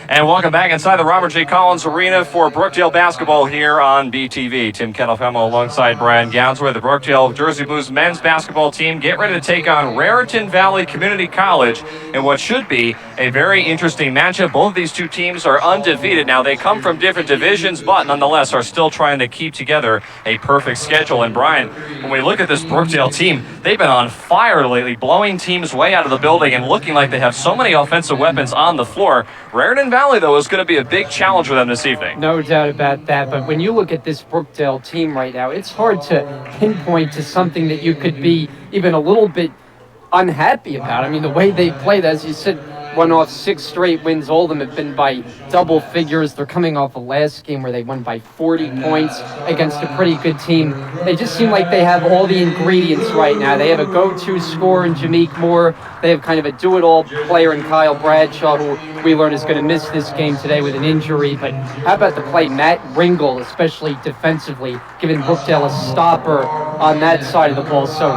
And welcome back inside the Robert J. Collins Arena for Brookdale basketball here on BTV. Tim Kettlefemo alongside Brian Gownsworth. The Brookdale Jersey Blues men's basketball team get ready to take on Raritan Valley Community College in what should be a very interesting matchup. Both of these two teams are undefeated. Now, they come from different divisions, but nonetheless are still trying to keep together a perfect schedule. And Brian, when we look at this Brookdale team, they've been on fire lately, blowing teams way out of the building and looking like they have so many offensive weapons on the floor. Raritan Valley, though, is going to be a big challenge for them this evening. No doubt about that, but when you look at this Brookdale team right now, it's hard to pinpoint to something that you could be even a little bit unhappy about. I mean, the way they played, as you said, run off 6 straight wins. All of them have been by double figures. They're coming off a last game where they won by 40 points against a pretty good team. They just seem like they have all the ingredients right now. They have a go-to scorer in Jameek Moore. They have kind of a do-it-all player in Kyle Bradshaw, who we learned is going to miss this game today with an injury. But how about the play? Matt Ringel, especially defensively, giving Brookdale a stopper on that side of the ball. So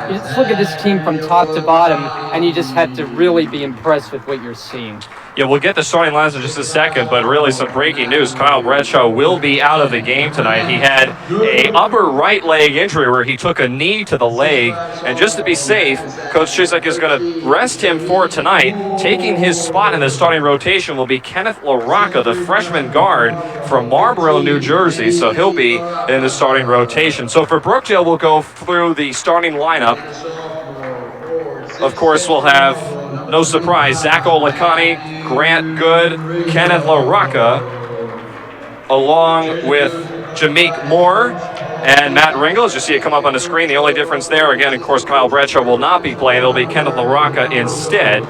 you just look at this team from top to bottom, and you just have to really be impressed with what you're seeing. Yeah, we'll get the starting lines in just a second, but really some breaking news. Kyle Bradshaw will be out of the game tonight. He had a upper right leg injury where he took a knee to the leg, and just to be safe, Coach Chisek is going to rest him for tonight. Taking his spot in the starting rotation will be Kenneth LaRocca, the freshman guard from Marlboro, New Jersey, so he'll be in the starting rotation. So for Brookdale, we'll go through the starting lineup. Of course, we'll have, no surprise, Zach Olakani, Grant Good, Kenneth LaRocca, along with Jameek Moore and Matt Ringel. As you see it come up on the screen, the only difference there, again, of course, Kyle Bradshaw will not be playing. It'll be Kenneth LaRocca instead.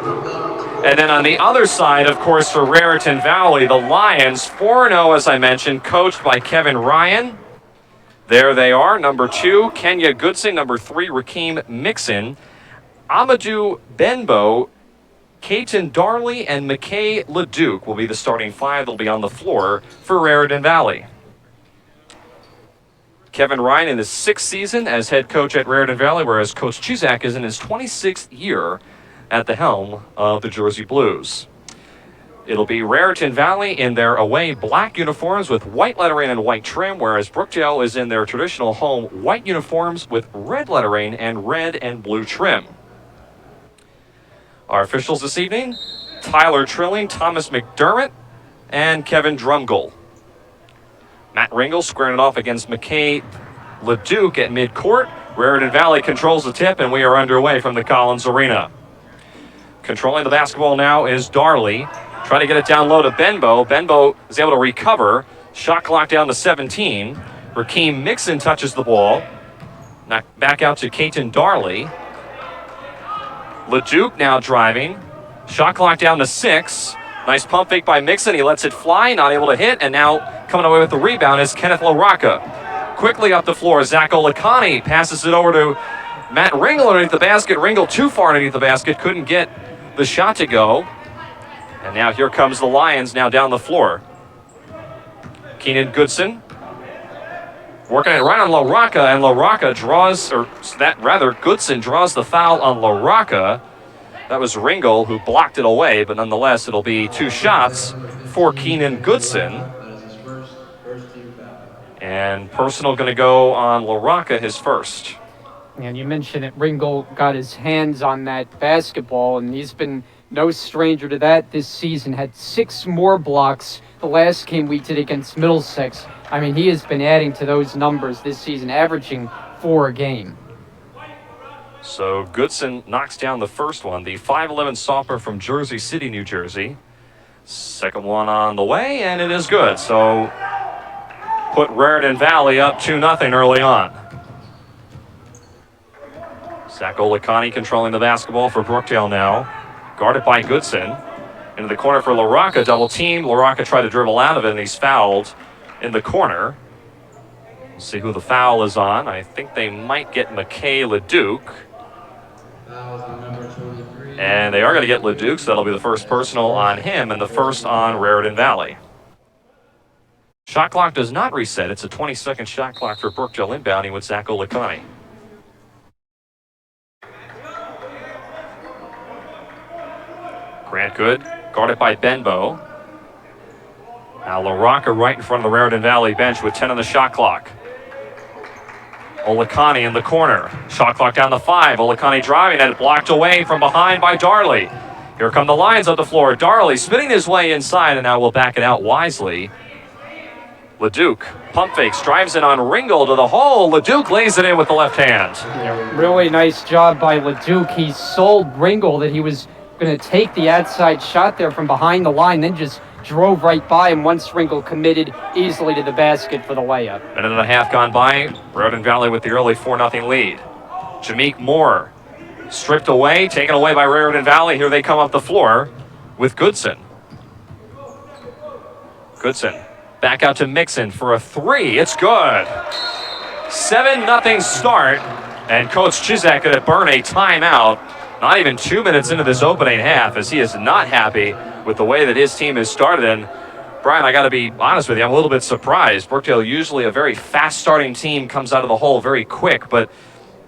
And then on the other side, of course, for Raritan Valley, the Lions, 4-0, as I mentioned, coached by Kevin Ryan. There they are, number 2, Kenya Goodson, number 3, Rakeem Mixon. Amadou Benbow, Caton Darley, and McKay LeDuc will be the starting 5. They'll be on the floor for Raritan Valley. Kevin Ryan in his 6th season as head coach at Raritan Valley, whereas Coach Cusack is in his 26th year at the helm of the Jersey Blues. It'll be Raritan Valley in their away black uniforms with white lettering and white trim, whereas Brookdale is in their traditional home white uniforms with red lettering and red and blue trim. Our officials this evening, Tyler Trilling, Thomas McDermott, and Kevin Drumgold. Matt Ringel squaring it off against McKay LeDuc at midcourt. Raritan Valley controls the tip, and we are underway from the Collins Arena. Controlling the basketball now is Darley. Trying to get it down low to Benbow. Benbow is able to recover. Shot clock down to 17. Rakeem Mixon touches the ball. Knocked back out to Caton Darley. LeDuc now driving. Shot clock down to 6. Nice pump fake by Mixon. He lets it fly, not able to hit, and now coming away with the rebound is Kenneth LaRocca. Quickly up the floor, Zach Olakani passes it over to Matt Ringel underneath the basket. Ringel too far underneath the basket, couldn't get the shot to go. And now here comes the Lions now down the floor. Keenan Goodson working it right on LaRocca, and LaRocca draws, or that rather, Goodson draws the foul on LaRocca. That was Ringel who blocked it away, but nonetheless, it'll be 2 shots for Keenan Goodson. And personal going to go on LaRocca, his first. And you mentioned that Ringel got his hands on that basketball, and he's been no stranger to that this season. Had 6 more blocks the last game we did against Middlesex. I mean, he has been adding to those numbers this season, averaging 4 a game. So Goodson knocks down the first one, the 5'11 sophomore from Jersey City, New Jersey. Second one on the way, and it is good. So put Raritan Valley up 2-0 early on. Zach Olakani controlling the basketball for Brookdale now. Guarded by Goodson. Into the corner for LaRocca, double team. LaRocca tried to dribble out of it, and he's fouled in the corner. We'll see who the foul is on. I think they might get McKay LeDuc. And they are going to get LeDuc, so that'll be the first personal on him and the first on Raritan Valley. Shot clock does not reset. It's a 20-second shot clock for Brookdale inbounding with Zach Olakani. Grant Good, guarded by Benbow. Now LaRocca right in front of the Raritan Valley bench with 10 on the shot clock. Olakani in the corner. Shot clock down to 5. Olakani driving and blocked away from behind by Darley. Here come the Lions up the floor. Darley spinning his way inside, and now will back it out wisely. LeDuc, pump fakes, drives it on Ringel to the hole. LeDuc lays it in with the left hand. Yeah, really nice job by LeDuc. He sold Ringel that he was going to take the outside shot there from behind the line, then just drove right by him once Ringel committed easily to the basket for the layup. Minute and a half gone by. Raritan Valley with the early 4-0 lead. Jameek Moore stripped away, taken away by Raritan Valley. Here they come up the floor with Goodson. Goodson back out to Mixon for a 3. It's good. 7-0 start. And Coach Chizak going to burn a timeout. Not even 2 minutes into this opening half, as he is not happy with the way that his team has started. And Brian, I got to be honest with you, I'm a little bit surprised. Brookdale, usually a very fast-starting team, comes out of the hole very quick, but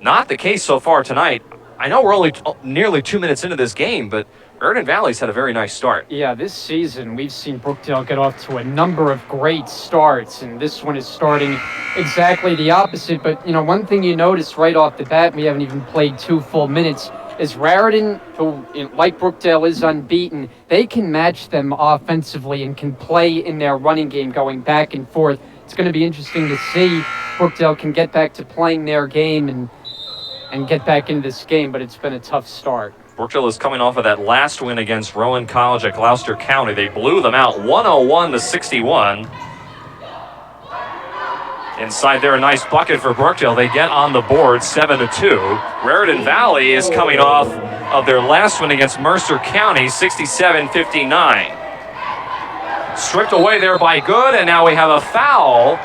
not the case so far tonight. I know we're only nearly 2 minutes into this game, but Raritan Valley's had a very nice start. Yeah, this season we've seen Brookdale get off to a number of great starts, and this one is starting exactly the opposite. But, you know, one thing you notice right off the bat, we haven't even played 2 full minutes, is Raritan, who, like Brookdale, is unbeaten. They can match them offensively and can play in their running game going back and forth. It's going to be interesting to see Brookdale can get back to playing their game and get back into this game, but it's been a tough start. Brookdale is coming off of that last win against Rowan College at Gloucester County. They blew them out 101-61. Inside there, a nice bucket for Brookdale. They get on the board 7-2. Raritan Valley is coming off of their last win against Mercer County, 67-59. Stripped away there by Good, and now we have a foul.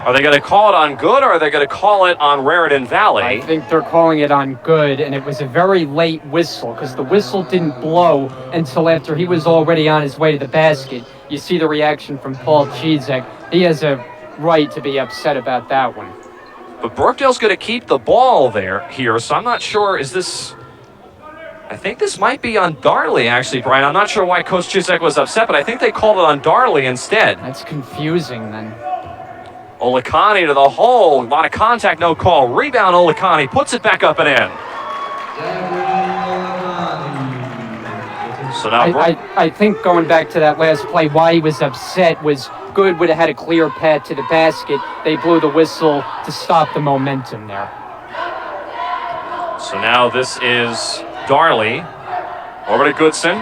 Are they going to call it on Good, or are they going to call it on Raritan Valley? I think they're calling it on Good, and it was a very late whistle because the whistle didn't blow until after he was already on his way to the basket. You see the reaction from Paul Chizek. He has a right to be upset about that one. But Brookdale's going to keep the ball here, so I'm not sure, is this... I think this might be on Darley, actually, Brian. I'm not sure why Coach Chizek was upset, but I think they called it on Darley instead. That's confusing, then. Olakani to the hole. A lot of contact, no call. Rebound, Olakani puts it back up and in. So now I think going back to that last play, why he was upset was Good would have had a clear path to the basket. They blew the whistle to stop the momentum there. So now this is Darley. Over to Goodson.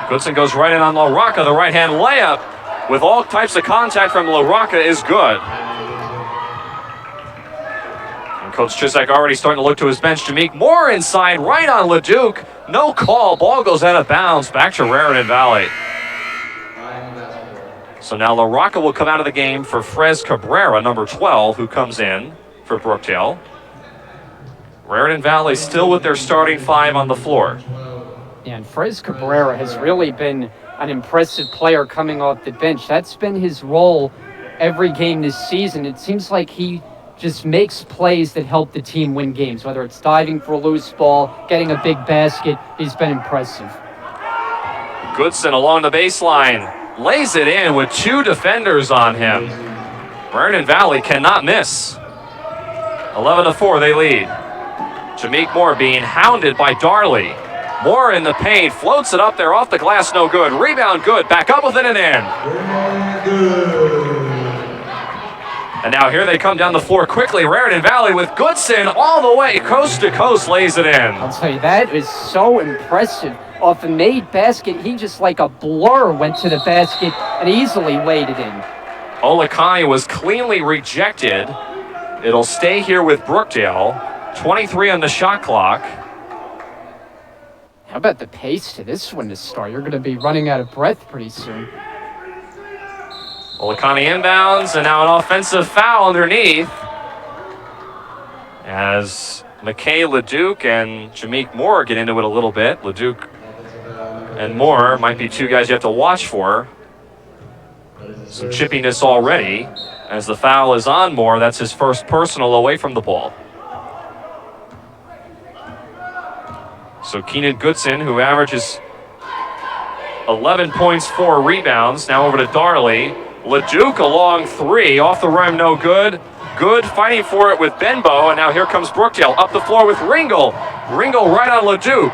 Goodson goes right in on LaRocca. The right-hand layup with all types of contact from LaRocca is good. And Coach Chizek already starting to look to his bench. Jameek Moore inside, right on LeDuc. No call. Ball goes out of bounds. Back to Raritan Valley. So now LaRocca will come out of the game for Frez Cabrera, number 12, who comes in for Brookdale. Raritan Valley still with their starting 5 on the floor. And Frez Cabrera has really been an impressive player coming off the bench. That's been his role every game this season. It seems like he just makes plays that help the team win games, whether it's diving for a loose ball, getting a big basket. He's been impressive. Goodson along the baseline. Lays it in with 2 defenders on him. Raritan Valley cannot miss. 11-4, they lead. Jameek Moore being hounded by Darley. Moore in the paint, floats it up there off the glass, no good. Rebound Good, back up with it and in. And now here they come down the floor quickly. Raritan Valley with Goodson all the way, coast to coast, lays it in. I'll tell you, that is so impressive. Off a made basket, he just like a blur went to the basket and easily laid it in. Olakani was cleanly rejected. It'll stay here with Brookdale. 23 on the shot clock. How about the pace to this one to start? You're going to be running out of breath pretty soon. Olakani inbounds, and now an offensive foul underneath. As McKay, LeDuc, and Jameek Moore get into it a little bit. LeDuc and Moore might be 2 guys you have to watch for. Some chippiness already. As the foul is on Moore, that's his first personal away from the ball. So Keenan Goodson, who averages 11 points, 4 rebounds. Now over to Darley. LeDuc a long three. Off the rim, no good. Good fighting for it with Benbow. And now here comes Brookdale up the floor with Ringel. Ringel right on LeDuc.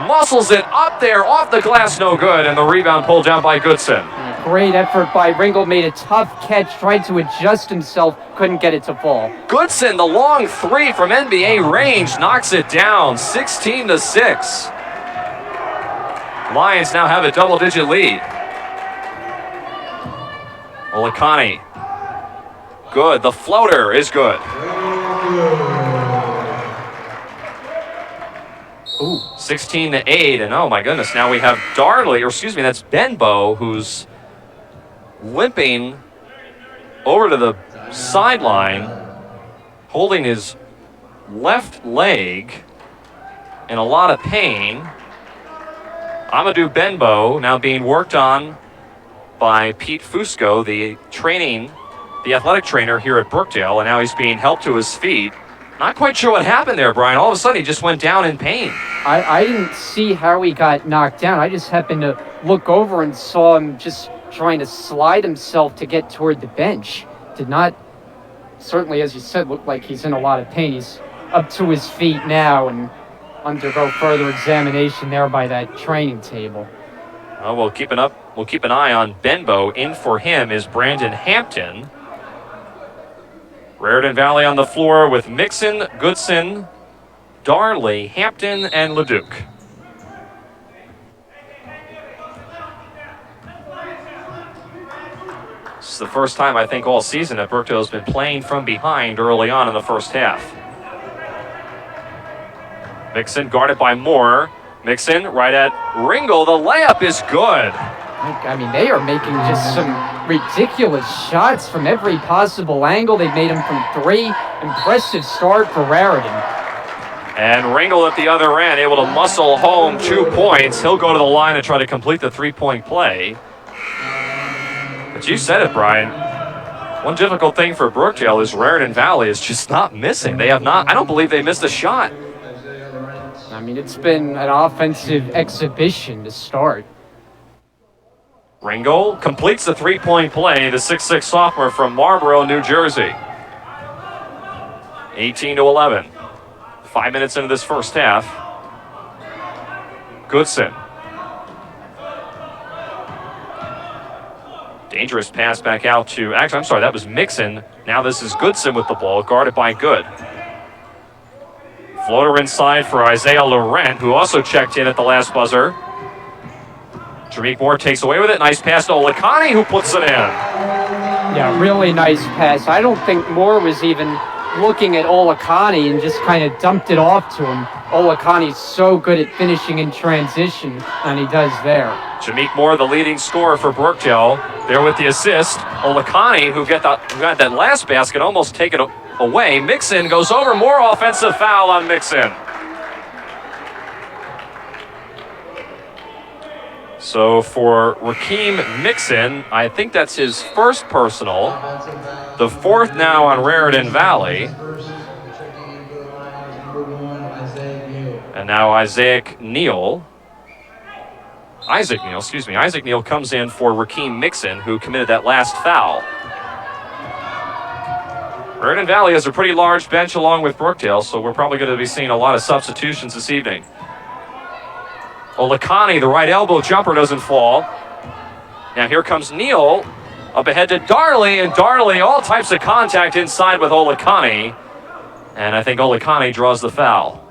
Muscles it up there, off the glass, no good. And the rebound pulled down by Goodson. Great effort by Ringel. Made a tough catch, tried to adjust himself, couldn't get it to fall. Goodson, the long three from NBA range, knocks it down, 16-6. Lions now have a double-digit lead. Olakani, good. The floater is good. Ooh. 16-8, and oh my goodness, now we have Darley, or excuse me, that's Benbow, who's limping over to the sideline, holding his left leg in a lot of pain. Amadou Benbow now being worked on by Pete Fusco, the athletic trainer here at Brookdale, and now he's being helped to his feet. Not quite sure what happened there, Brian. All of a sudden, he just went down in pain. I didn't see how he got knocked down. I just happened to look over and saw him just trying to slide himself to get toward the bench. Did not, certainly, as you said, look like he's in a lot of pain. He's up to his feet now and undergo further examination there by that training table. We'll keep an eye on Benbow. In for him is Brandon Hampton. Raritan Valley on the floor with Mixon, Goodson, Darley, Hampton, and LeDuc. This is the first time, I think, all season that Brookdale has been playing from behind early on in the first half. Mixon guarded by Moore. Mixon right at Ringel. The layup is good. I mean, they are making just some ridiculous shots from every possible angle. They've made them from three. Impressive start for Raritan. And Ringel at the other end, able to muscle home 2 points. He'll go to the line and try to complete the three-point play. But you said it, Brian. One difficult thing for Brookdale is Raritan Valley is just not missing. They have not, I don't believe they missed a shot. I mean, it's been an offensive exhibition to start. Ringel completes the three-point play, the 6'6 sophomore from Marlboro, New Jersey. 18-11. 5 minutes into this first half. Goodson. Dangerous pass back out to, actually, I'm sorry, that was Mixon. Now this is Goodson with the ball, guarded by Good. Floater inside for Isaiah Laurent, who also checked in at the last buzzer. Jameek Moore takes away with it. Nice pass to Olakani, who puts it in. Yeah, really nice pass. I don't think Moore was even looking at Olakani and just kind of dumped it off to him. Olakani's so good at finishing in transition, and he does there. Jameek Moore, the leading scorer for Brookdale, there with the assist. Olakani, who got that last basket, almost taken away. Mixon goes over. More offensive foul on Mixon. So for Rakeem Mixon, I think that's his first personal. The fourth now on Raritan Valley. And now Isaac Neal, Isaac Neal comes in for Rakeem Mixon, who committed that last foul. Raritan Valley has a pretty large bench along with Brookdale, so we're probably going to be seeing a lot of substitutions this evening. Olakani, the right elbow jumper doesn't fall. Now here comes Neal, up ahead to Darley, and Darley, all types of contact inside with Olakani. And I think Olakani draws the foul.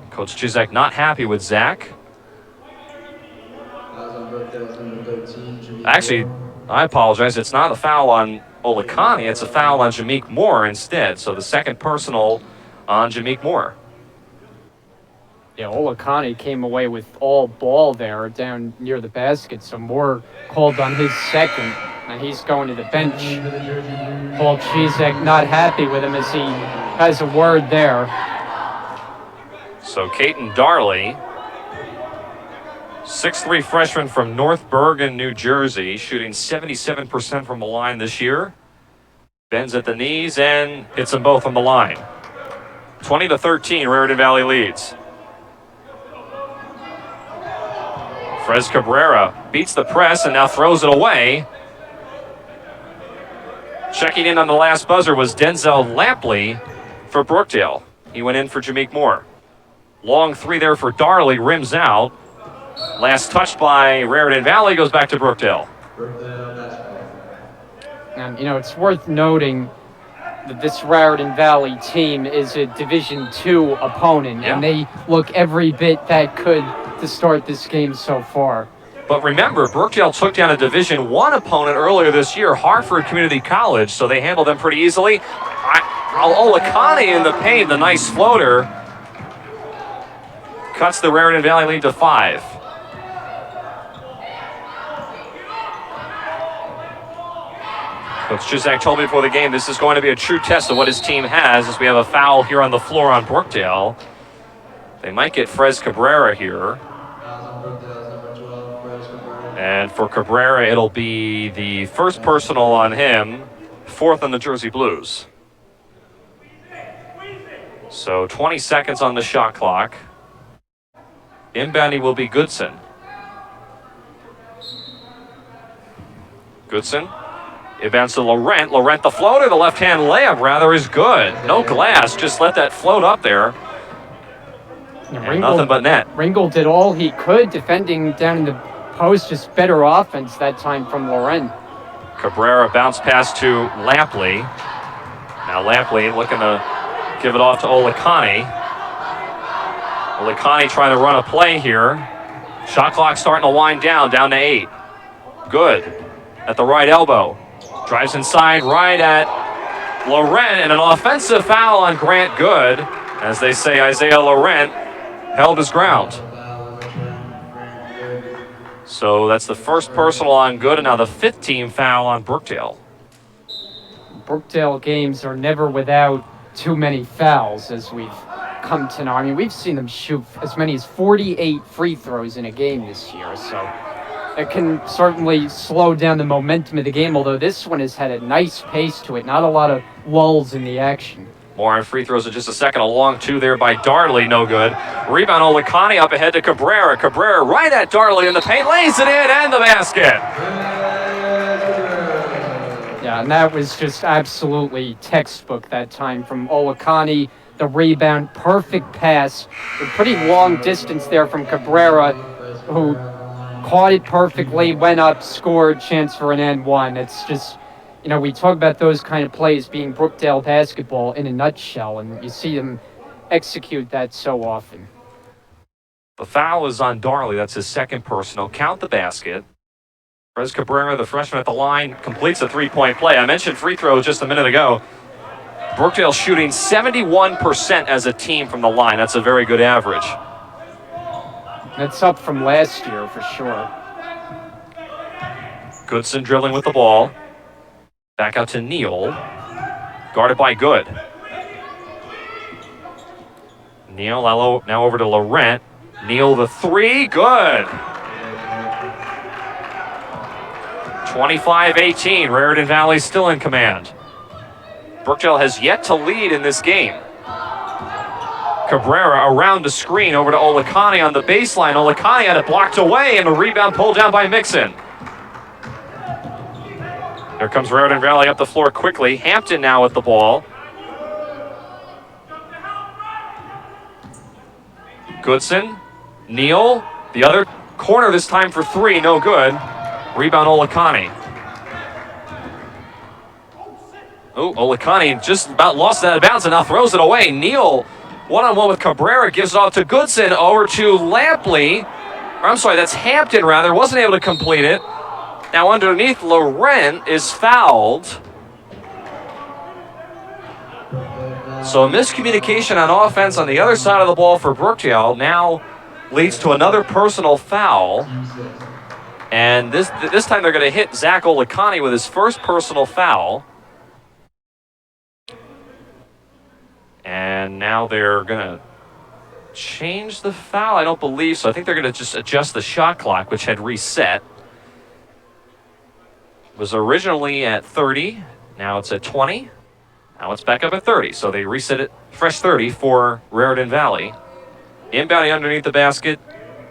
Coach Chizek not happy with Zach. Actually, I apologize. It's not a foul on Olakani. It's a foul on Jameek Moore instead. So the second personal on Jameek Moore. Yeah, Olakani came away with all ball there down near the basket. So Moore called on his second, and he's going to the bench. Paul Chizek not happy with him as he has a word there. So Caton Darley, 6'3" freshman from North Bergen, New Jersey, shooting 77% from the line this year. Bends at the knees and hits them both on the line. 20-13, Raritan Valley leads. Frez Cabrera beats the press and now throws it away. Checking in on the last buzzer was Denzel Lampley for Brookdale. He went in for Jameek Moore. Long three there for Darley, rims out. Last touch by Raritan Valley goes back to Brookdale. And, it's worth noting that this Raritan Valley team is a Division II opponent, and they look every bit that good to start this game so far. But remember, Brookdale took down a Division I opponent earlier this year, Hartford Community College, so they handled them pretty easily. Olakani in the paint, the nice floater, cuts the Raritan Valley lead to 5. Coach Chizak told me before the game this is going to be a true test of what his team has, as we have a foul here on the floor on Brookdale. They might get Frez Cabrera here. And for Cabrera, it'll be the first personal on him, 4th on the Jersey Blues. So 20 seconds on the shot clock. Inbounding will be Goodson. Goodson. Inbounds to Laurent. Laurent the floater, the left-hand layup rather is good. No glass, just let that float up there. And nothing but net. Ringel did all he could defending down in the post, just better offense that time from Laurent. Cabrera bounce pass to Lampley. Now Lampley looking to give it off to Olakani. Olakani trying to run a play here. Shot clock starting to wind down to 8. Good at the right elbow. Drives inside right at Laurent, and an offensive foul on Grant Good. As they say, Isaiah Laurent held his ground. So that's the first personal on Good, and now the 5th team foul on Brookdale. Brookdale games are never without too many fouls, as we've come to know. I mean, we've seen them shoot as many as 48 free throws in a game this year, so it can certainly slow down the momentum of the game, although this one has had a nice pace to it, not a lot of lulls in the action. More on free throws in just a second. A long 2 there by Darley, no good. Rebound Olakani up ahead to Cabrera. Cabrera right at Darley in the paint, lays it in and the basket. Yeah, and that was just absolutely textbook that time from Olakani. The rebound, perfect pass, a pretty long distance there from Cabrera, who caught it perfectly, went up, scored, chance for an and one. It's just, we talk about those kind of plays being Brookdale basketball in a nutshell, and you see them execute that so often. The foul is on Darley. That's his 2nd personal. Count the basket. Frez Cabrera, the freshman at the line, completes a 3-point play. I mentioned free throws just a minute ago. Brookdale shooting 71% as a team from the line. That's a very good average. That's up from last year for sure. Goodson dribbling with the ball. Back out to Neal. Guarded by Good. Neal now over to Laurent. Neal the 3. Good. 25-18. Raritan Valley still in command. Brookdale has yet to lead in this game. Cabrera around the screen over to Olakani on the baseline. Olakani had it blocked away, and the rebound pulled down by Mixon. Here comes Raritan Valley up the floor quickly. Hampton now with the ball. Goodson, Neal, the other corner this time for 3, no good. Rebound Olakani. Oh, Olakani just about lost that out of bounds and now throws it away. Neal, one-on-one with Cabrera, gives it off to Goodson, over to Lampley. I'm sorry, that's Hampton rather, wasn't able to complete it. Now underneath, Laurent is fouled. So miscommunication on offense on the other side of the ball for Brookdale now leads to another personal foul. And this time they're going to hit Zach Olakani with his first personal foul. And now they're going to change the foul? I don't believe so. I think they're going to just adjust the shot clock, which had reset. It was originally at 30. Now it's at 20. Now it's back up at 30. So they reset it, fresh 30 for Raritan Valley. Inbounding underneath the basket,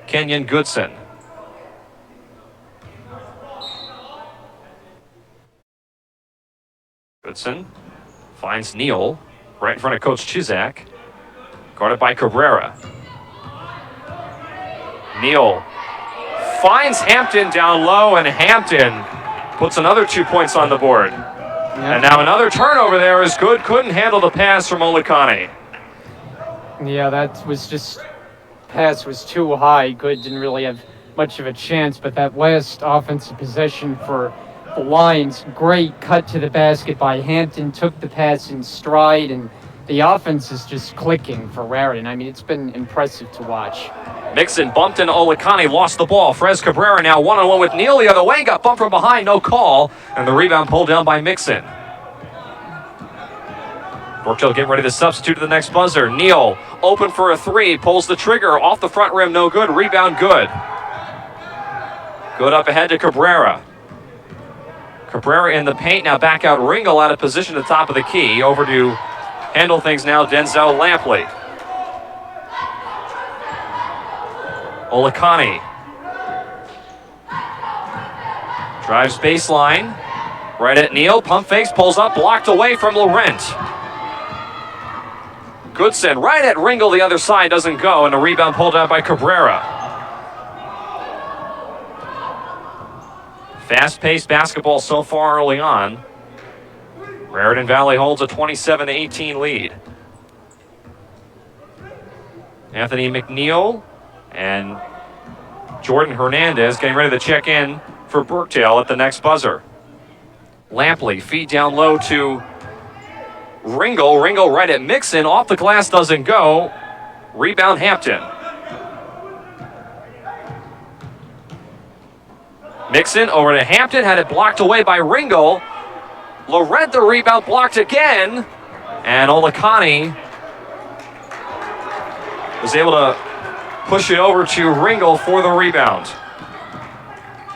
Kenyon Goodson. Goodson finds Neal right in front of Coach Chizak. Guarded by Cabrera. Neal finds Hampton down low, and Hampton puts another 2 points on the board. Yep. And now another turnover there is Good. Couldn't handle the pass from Olakani. Yeah, that was just, pass was too high. Good didn't really have much of a chance, but that last offensive possession for the Lions, great cut to the basket by Hampton, took the pass in stride, and the offense is just clicking for Raritan. I mean, it's been impressive to watch. Mixon bumped into Olakani, lost the ball. Frez Cabrera now one-on-one with Neal the other way, got bumped from behind, no call, and the rebound pulled down by Mixon. Brookdale getting ready to substitute to the next buzzer. Neal open for a three, pulls the trigger, off the front rim, no good, rebound Good. Good up ahead to Cabrera. Cabrera in the paint, now back out Ringel out of position at the top of the key. Over to handle things now, Denzel Lampley. Olakani. Drives baseline. Right at Neal, pump fakes, pulls up, blocked away from Laurent. Goodson right at Ringel, the other side, doesn't go, and a rebound pulled out by Cabrera. Fast-paced basketball so far early on. Raritan Valley holds a 27-18 lead. Anthony McNeil and Jordan Hernandez getting ready to check in for Brookdale at the next buzzer. Lampley, feed down low to Ringel. Ringel right at Mixon. Off the glass, doesn't go. Rebound Hampton. Mixon over to Hampton, had it blocked away by Ringel. Laurent, the rebound, blocked again. And Olakani was able to push it over to Ringel for the rebound.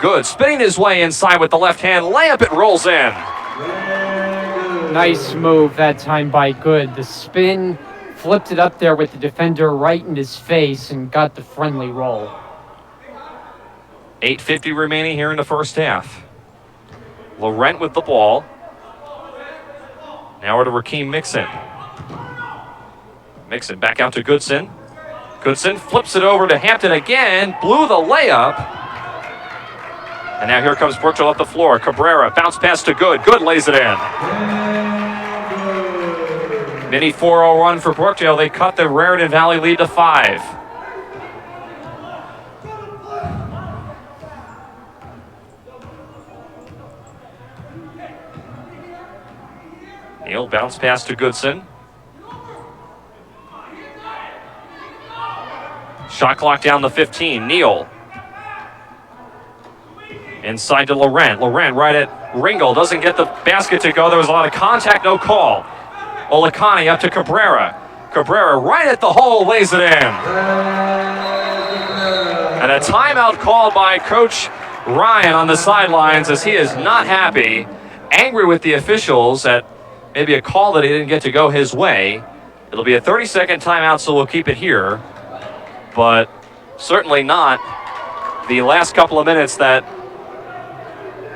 Good, spinning his way inside with the left hand layup, it rolls in. Nice move that time by Good. The spin, flipped it up there with the defender right in his face and got the friendly roll. 8:50 remaining here in the first half. Laurent with the ball. Now we're to Rakeem Mixon. Mixon back out to Goodson. Goodson flips it over to Hampton again. Blew the layup. And now here comes Brookdale up the floor. Cabrera, bounce pass to Good. Good lays it in. Mini 4-0 run for Brookdale. They cut the Raritan Valley lead to 5. Neal bounce pass to Goodson. Shot clock down to 15. Neal. Inside to Laurent. Laurent right at Ringel. Doesn't get the basket to go. There was a lot of contact, no call. Olakani up to Cabrera. Cabrera right at the hole, lays it in. And a timeout called by Coach Ryan on the sidelines as he is not happy. Angry with the officials at maybe a call that he didn't get to go his way. It'll be a 30-second timeout, so we'll keep it here. But certainly not the last couple of minutes that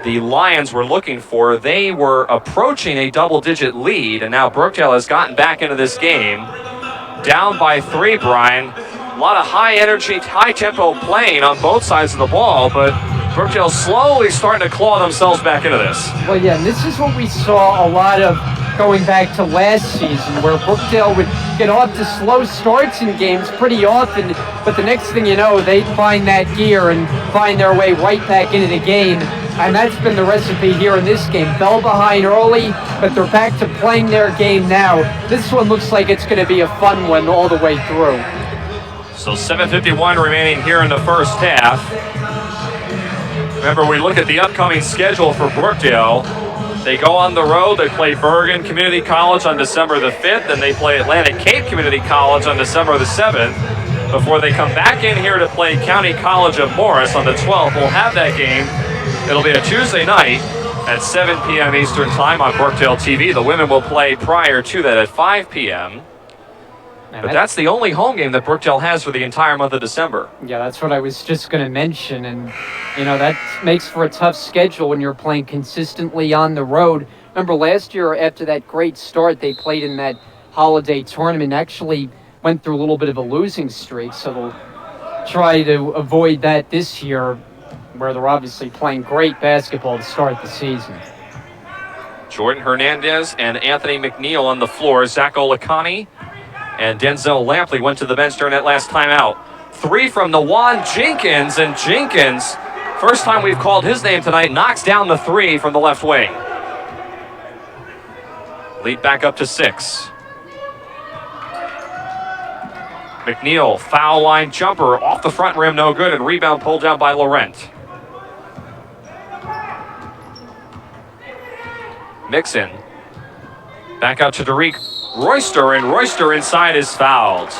the Lions were looking for. They were approaching a double-digit lead, and now Brookdale has gotten back into this game. Down by 3, Brian. A lot of high-energy, high-tempo playing on both sides of the ball, but Brookdale slowly starting to claw themselves back into this. Well, yeah, and this is what we saw a lot of going back to last season, where Brookdale would get off to slow starts in games pretty often, but the next thing you know, they'd find that gear and find their way right back into the game. And that's been the recipe here in this game. Fell behind early, but they're back to playing their game now. This one looks like it's going to be a fun one all the way through. So 7:51 remaining here in the first half. Remember, we look at the upcoming schedule for Brookdale. They go on the road. They play Bergen Community College on December the 5th, and they play Atlantic Cape Community College on December the 7th, before they come back in here to play County College of Morris on the 12th. We'll have that game. It'll be a Tuesday night at 7 p.m. Eastern Time on Brookdale TV. The women will play prior to that at 5 p.m. But that's the only home game that Brookdale has for the entire month of December. Yeah, that's what I was just going to mention. And, you know, that makes for a tough schedule when you're playing consistently on the road. Remember last year after that great start they played in that holiday tournament, actually went through a little bit of a losing streak, so they'll try to avoid that this year, where they're obviously playing great basketball to start the season. Jordan Hernandez and Anthony McNeil on the floor. Zach Olakani and Denzel Lampley went to the bench during that last timeout. 3 from Nawan Jenkins, and Jenkins, first time we've called his name tonight, knocks down the 3 from the left wing. Lead back up to 6. McNeil, foul line jumper off the front rim, no good, and rebound pulled down by Laurent. Mixon. Back out to Tariq Royster, and Royster inside is fouled.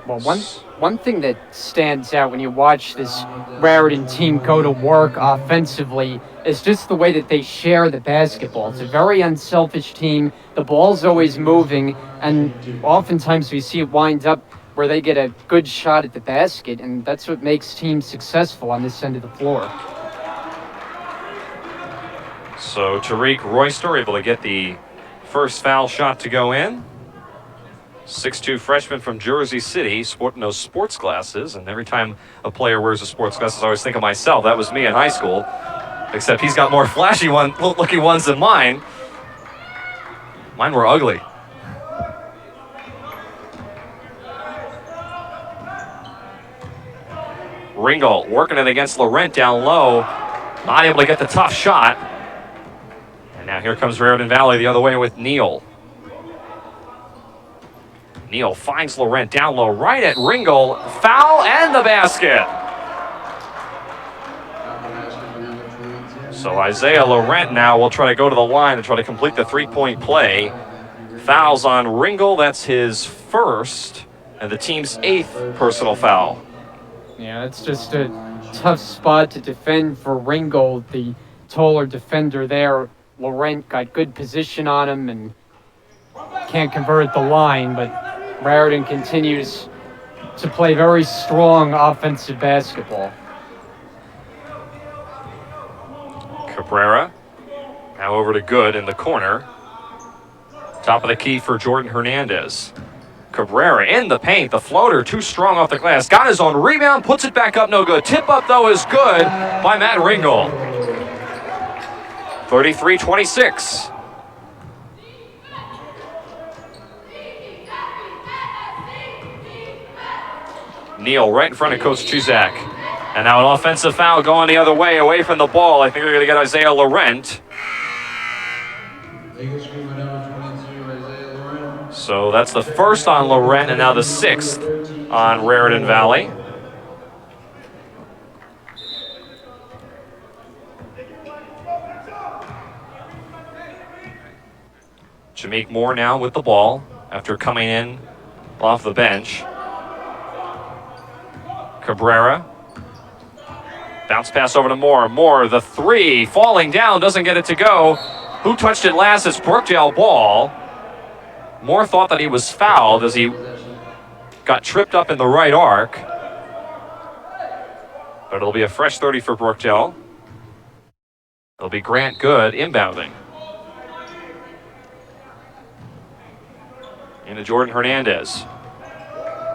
Well, one thing that stands out when you watch this Raritan team go to work offensively is just the way that they share the basketball. It's a very unselfish team. The ball's always moving, and oftentimes we see it wind up where they get a good shot at the basket, and that's what makes teams successful on this end of the floor. So Tariq Royster able to get the first foul shot to go in. 6'2" freshman from Jersey City, sporting those sports glasses, and every time a player wears a sports glasses, I always think of myself. That was me in high school, except he's got more flashy looking ones than mine. Mine were ugly. Ringgold working it against Laurent down low, not able to get the tough shot. And now here comes Raritan Valley the other way with Neal. Neal finds Laurent down low, right at Ringgold. Foul and the basket. So Isaiah Laurent now will try to go to the line and try to complete the three-point play. Fouls on Ringgold. That's his first and the team's 8th personal foul. Yeah, it's just a tough spot to defend for Ringgold, the taller defender there. Laurent got good position on him and can't convert the line, but Raritan continues to play very strong offensive basketball. Cabrera now over to Good in the corner. Top of the key for Jordan Hernandez. Cabrera in the paint, the floater too strong off the glass. Got his own rebound, puts it back up, no good. Tip up though is good by Matt Ringgold. 33-26. Neal right in front of Coach Chuzak. And now an offensive foul going the other way, away from the ball. I think they're going to get Isaiah Laurent. So that's the first on Laurent, and now the 6th on Raritan Valley. Jameek Moore now with the ball after coming in off the bench. Cabrera. Bounce pass over to Moore. Moore, the 3, falling down, doesn't get it to go. Who touched it last? It's Brookdale ball. Moore thought that he was fouled as he got tripped up in the right arc. But it'll be a fresh 30 for Brookdale. It'll be Grant Good inbounding. Into Jordan Hernandez.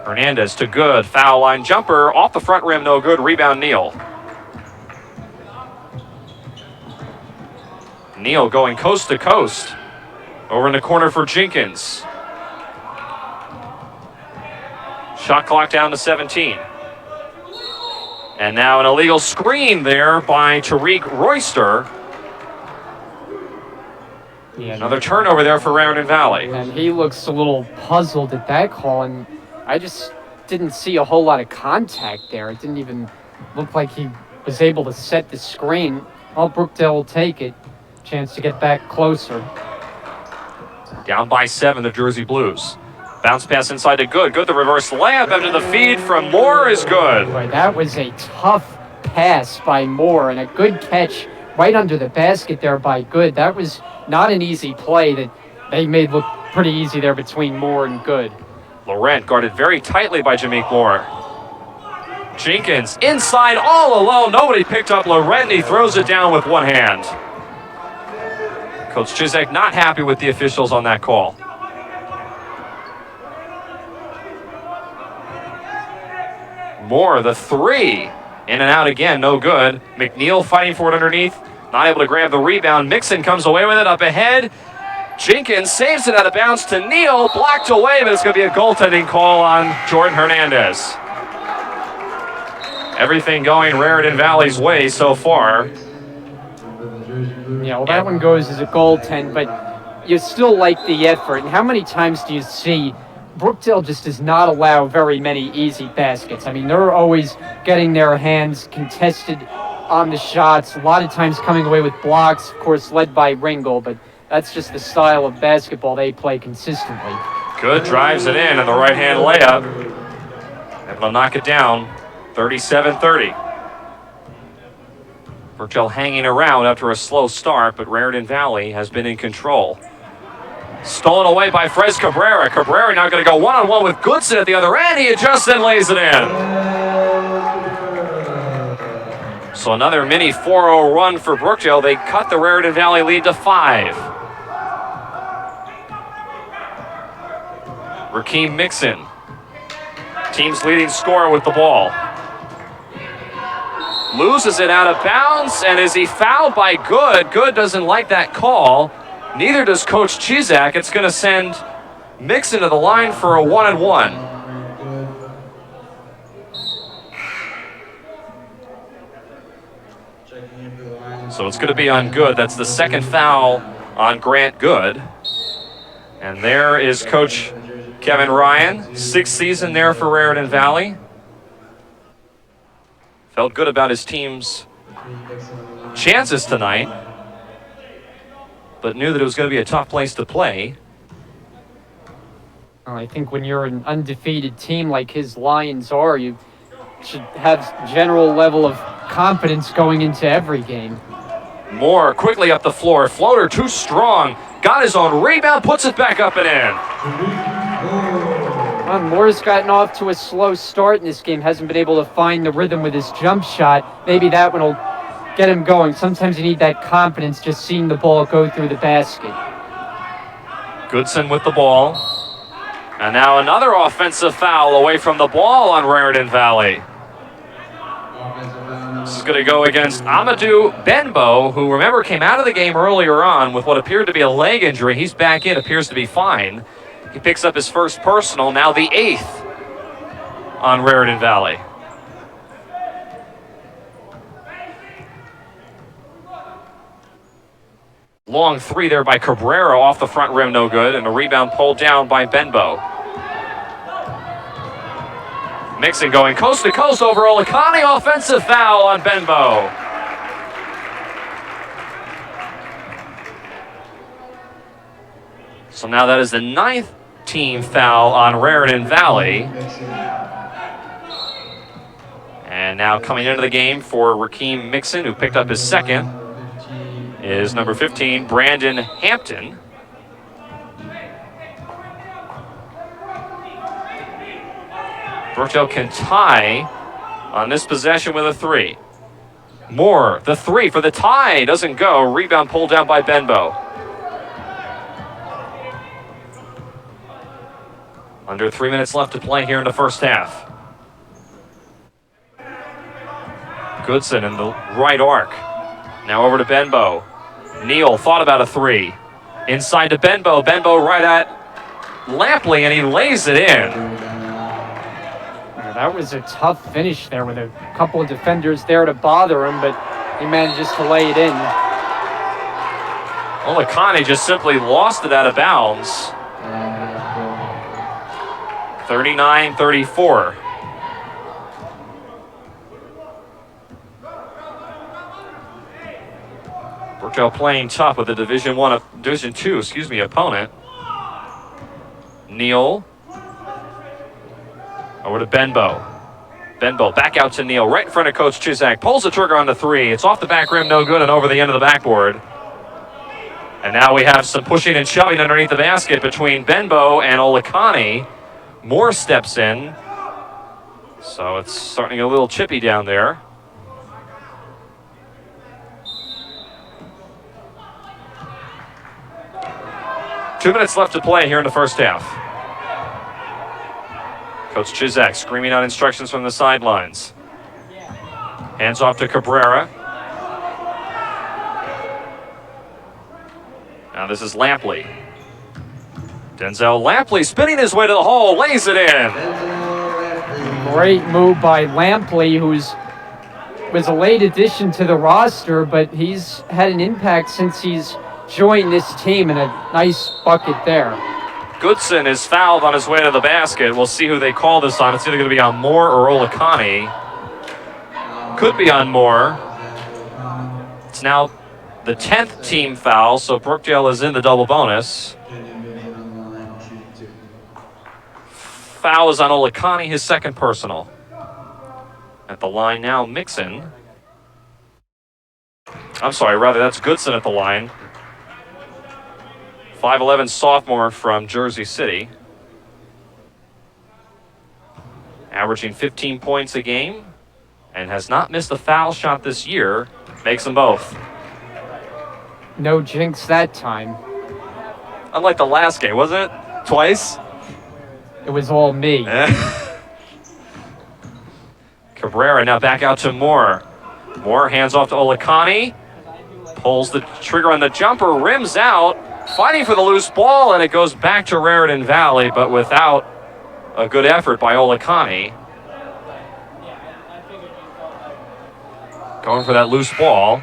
Hernandez to Good. Foul line jumper. Off the front rim, no good. Rebound Neal. Neal going coast to coast. Over in the corner for Jenkins. Shot clock down to 17. And now an illegal screen there by Tariq Royster. Yeah, another turnover there for Raritan Valley. And he looks a little puzzled at that call, and I just didn't see a whole lot of contact there. It didn't even look like he was able to set the screen. Well, Brookdale will take it. Chance to get back closer. Down by 7, the Jersey Blues. Bounce pass inside to Good. Good, the reverse layup after the feed from Moore is good. Boy, that was a tough pass by Moore and a good catch right under the basket there by Good. That was not an easy play that they made look pretty easy there between Moore and Good. Laurent guarded very tightly by Jameek Moore. Jenkins inside all alone. Nobody picked up Raritan. He throws it down with one hand. Coach Chizek not happy with the officials on that call. Moore, the three. In and out again, no good. McNeil fighting for it underneath. Not able to grab the rebound. Mixon comes away with it up ahead. Jenkins saves it out of bounds to Neal. Blocked away, but it's going to be a goaltending call on Jordan Hernandez. Everything going Raritan Valley's way so far. Yeah, well, that one goes as a goaltend, but you still like the effort. And how many times do you see Brookdale just does not allow very many easy baskets? I mean, they're always getting their hands contested on the shots, a lot of times coming away with blocks, of course, led by Ringel, but that's just the style of basketball they play consistently. Good, drives it in, and the right-hand layup. Able to knock it down, 37-30. Brookdale hanging around after a slow start, but Raritan Valley has been in control. Stolen away by Frez Cabrera. Cabrera now going to go one-on-one with Goodson at the other end. He adjusts and lays it in. So another mini 4-0 run for Brookdale. They cut the Raritan Valley lead to 5. Rakeem Mixon, team's leading scorer with the ball. Loses it out of bounds, and is he fouled by Good? Good doesn't like that call. Neither does Coach Chizak. It's going to send Mixon to the line for a 1-and-1. So it's going to be on Good. That's the second foul on Grant Good. And there is Coach Kevin Ryan, 6th season there for Raritan Valley. Felt good about his team's chances tonight, but knew that it was going to be a tough place to play. Well, I think when you're an undefeated team like his Lions are, you should have general level of confidence going into every game. Moore quickly up the floor. Floater too strong. Got his own rebound, puts it back up and in. Well, Moore's gotten off to a slow start in this game. Hasn't been able to find the rhythm with his jump shot. Maybe that one will get him going. Sometimes you need that confidence just seeing the ball go through the basket. Goodson with the ball. And now another offensive foul away from the ball on Raritan Valley. This is going to go against Amadou Benbow, who, remember, came out of the game earlier on with what appeared to be a leg injury. He's back in, appears to be fine. He picks up his first personal, now the 8th on Raritan Valley. Long three there by Cabrera off the front rim, no good, and a rebound pulled down by Benbow. Mixon going coast to coast over Olakani, offensive foul on Benbow. So now that is the 9th team foul on Raritan Valley. And now coming into the game for Rakeem Mixon, who picked up his second, is number 15, Brandon Hampton. Brookdale can tie on this possession with a 3. Moore, the 3 for the tie, doesn't go. Rebound pulled down by Benbow. Under 3 minutes left to play here in the first half. Goodson in the right arc. Now over to Benbow. Neal thought about a 3. Inside to Benbow. Benbow right at Lampley, and he lays it in. That was a tough finish there with a couple of defenders there to bother him, but he manages to lay it in. Olakani just simply lost it out of bounds. 39-34. Brookdale playing tough with a Division II opponent. Neal. Over to Benbow. Benbow back out to Neal, right in front of Coach Chizak. Pulls the trigger on the 3. It's off the back rim, no good, and over the end of the backboard. And now we have some pushing and shoving underneath the basket between Benbow and Olakani. Moore steps in. So it's starting a little chippy down there. Two minutes left to play here in the first half. Coach Chizak screaming out instructions from the sidelines. Hands off to Cabrera. Now this is Lampley. Denzel Lampley spinning his way to the hole, lays it in. Great move by Lampley, who's was a late addition to the roster, but he's had an impact since he's joined this team, and a nice bucket there. Goodson is fouled on his way to the basket. We'll see who they call this on. It's either going to be on Moore or Olakani. Could be on Moore. It's now the 10th team foul, so Brookdale is in the double bonus. Foul is on Olakani, his second personal. At the line now, Mixon. I'm sorry, rather, that's Goodson at the line. 5'11" sophomore from Jersey City. Averaging 15 points a game and has not missed a foul shot this year. Makes them both. No jinx that time. Unlike the last game, wasn't it? Twice? It was all me. Cabrera now back out to Moore. Moore hands off to Olakani. Pulls the trigger on the jumper, rims out. Fighting for the loose ball, and it goes back to Raritan Valley, but without a good effort by Olakani. Going for that loose ball.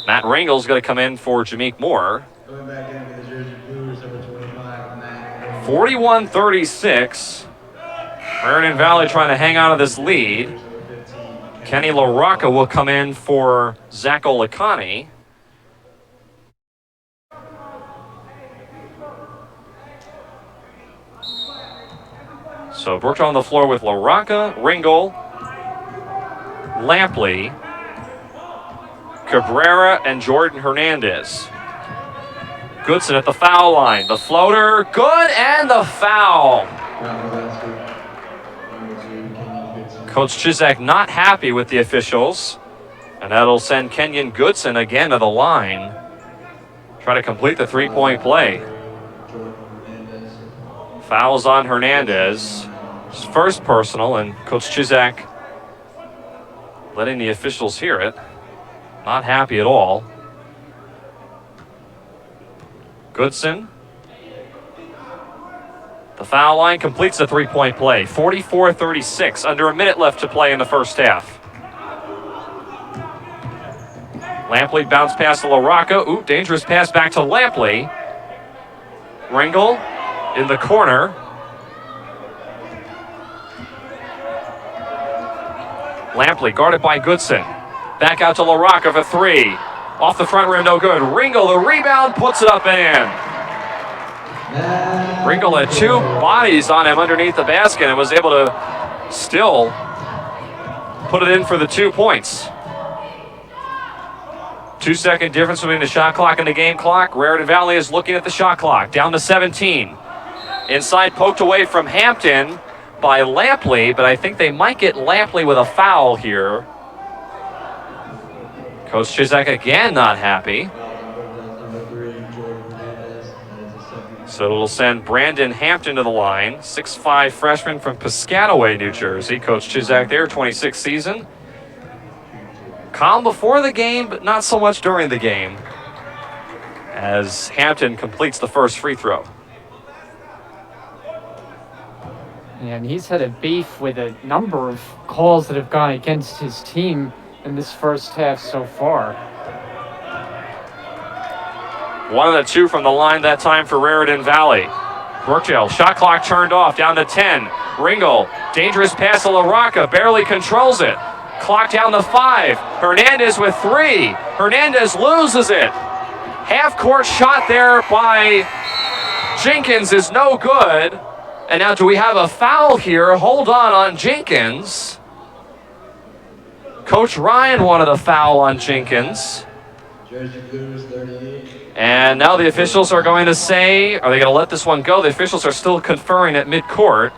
Matt Ringel's going to come in for Jameek Moore. 41-36. Raritan Valley trying to hang on to this lead. Kenny LaRocca will come in for Zach Olakani. So Brookdale on the floor with LaRocca, Ringel, Lampley, Cabrera, and Jordan Hernandez. Goodson at the foul line. The floater, good, and the foul. Coach Chizak not happy with the officials, and that'll send Kenyon Goodson again to the line. Try to complete the three-point play. Fouls on Hernandez. His first personal, and Coach Chizak letting the officials hear it. Not happy at all. Goodson. The foul line completes the three-point play. 44-36, under a minute left to play in the first half. Lampley bounced pass to LaRocca. Ooh, dangerous pass back to Lampley. Ringel in the corner. Lampley guarded by Goodson. Back out to LaRocca for three. Off the front rim, no good. Ringel, the rebound, puts it up and in. Ringel had two bodies on him underneath the basket and was able to still put it in for the 2 points. 2-second difference between the shot clock and the game clock. Raritan Valley is looking at the shot clock. Down to 17. Inside, poked away from Hampton by Lampley, but I think they might get Lampley with a foul here. Coach Chizak again not happy. So it'll send Brandon Hampton to the line. 6'5" freshman from Piscataway, New Jersey. Coach Chizak there, 26th season. Calm before the game, but not so much during the game, as Hampton completes the first free throw. And he's had a beef with a number of calls that have gone against his team in this first half so far. 1 of the 2 from the line that time for Raritan Valley. Brookdale, shot clock turned off, down to 10. Ringel, dangerous pass to LaRocca, barely controls it. Clock down to 5. Hernandez with 3. Hernandez loses it. Half-court shot there by Jenkins is no good. And now do we have a foul here? Hold on Jenkins. Coach Ryan wanted a foul on Jenkins. And now the officials are going to say, are they going to let this one go? The officials are still conferring at midcourt.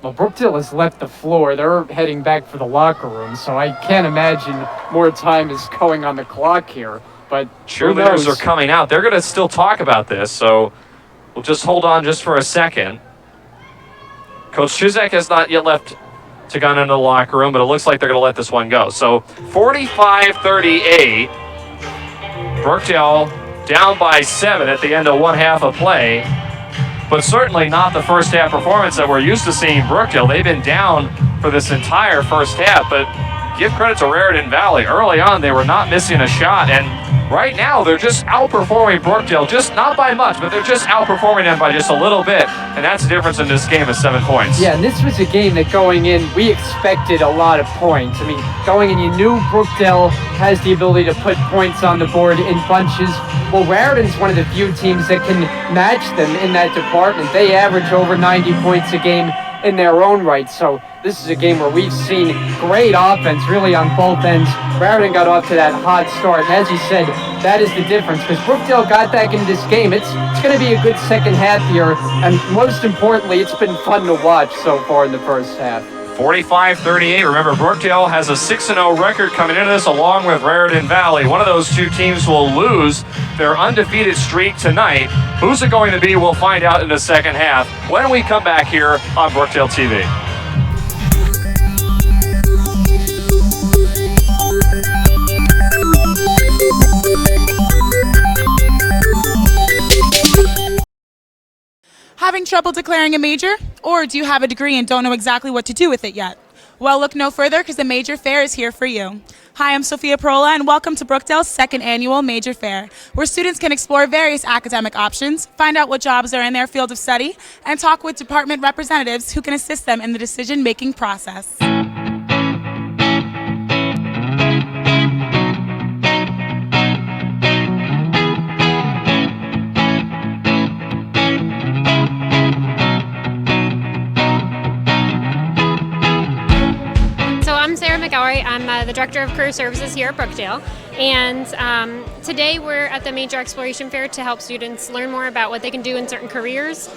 Well, Brookdale has left the floor. They're heading back for the locker room, so I can't imagine more time is going on the clock here. But cheerleaders are coming out. They're going to still talk about this, so we'll just hold on just for a second. Coach Chuzak has not yet left to go into the locker room, but it looks like they're going to let this one go. So 45-38. Brookdale down by 7 at the end of one half of play, but certainly not the first half performance that we're used to seeing Brookdale. They've been down for this entire first half, but give credit to Raritan Valley. Early on, they were not missing a shot, and right now they're just outperforming Brookdale, just not by much, but they're just outperforming them by just a little bit, and that's the difference in this game of 7 points. Yeah, and this was a game that going in, we expected a lot of points. I mean, going in, you knew Brookdale has the ability to put points on the board in bunches. Well, Raritan's one of the few teams that can match them in that department. They average over 90 points a game in their own right, so this is a game where we've seen great offense really on both ends. Raritan got off to that hot start, and as you said, that is the difference, because Brookdale got back into this game. It's going to be a good second half here, and most importantly, it's been fun to watch so far in the first half. 45-38. Remember, Brookdale has a 6-0 record coming into this along with Raritan Valley. One of those two teams will lose their undefeated streak tonight. Who's it going to be? We'll find out in the second half when we come back here on Brookdale TV. Having trouble declaring a major? Or do you have a degree and don't know exactly what to do with it yet? Well, look no further, because the Major Fair is here for you. Hi, I'm Sophia Perola, and welcome to Brookdale's second annual Major Fair, where students can explore various academic options, find out what jobs are in their field of study, and talk with department representatives who can assist them in the decision-making process. I'm the Director of Career Services here at Brookdale, and today we're at the Major Exploration Fair to help students learn more about what they can do in certain careers,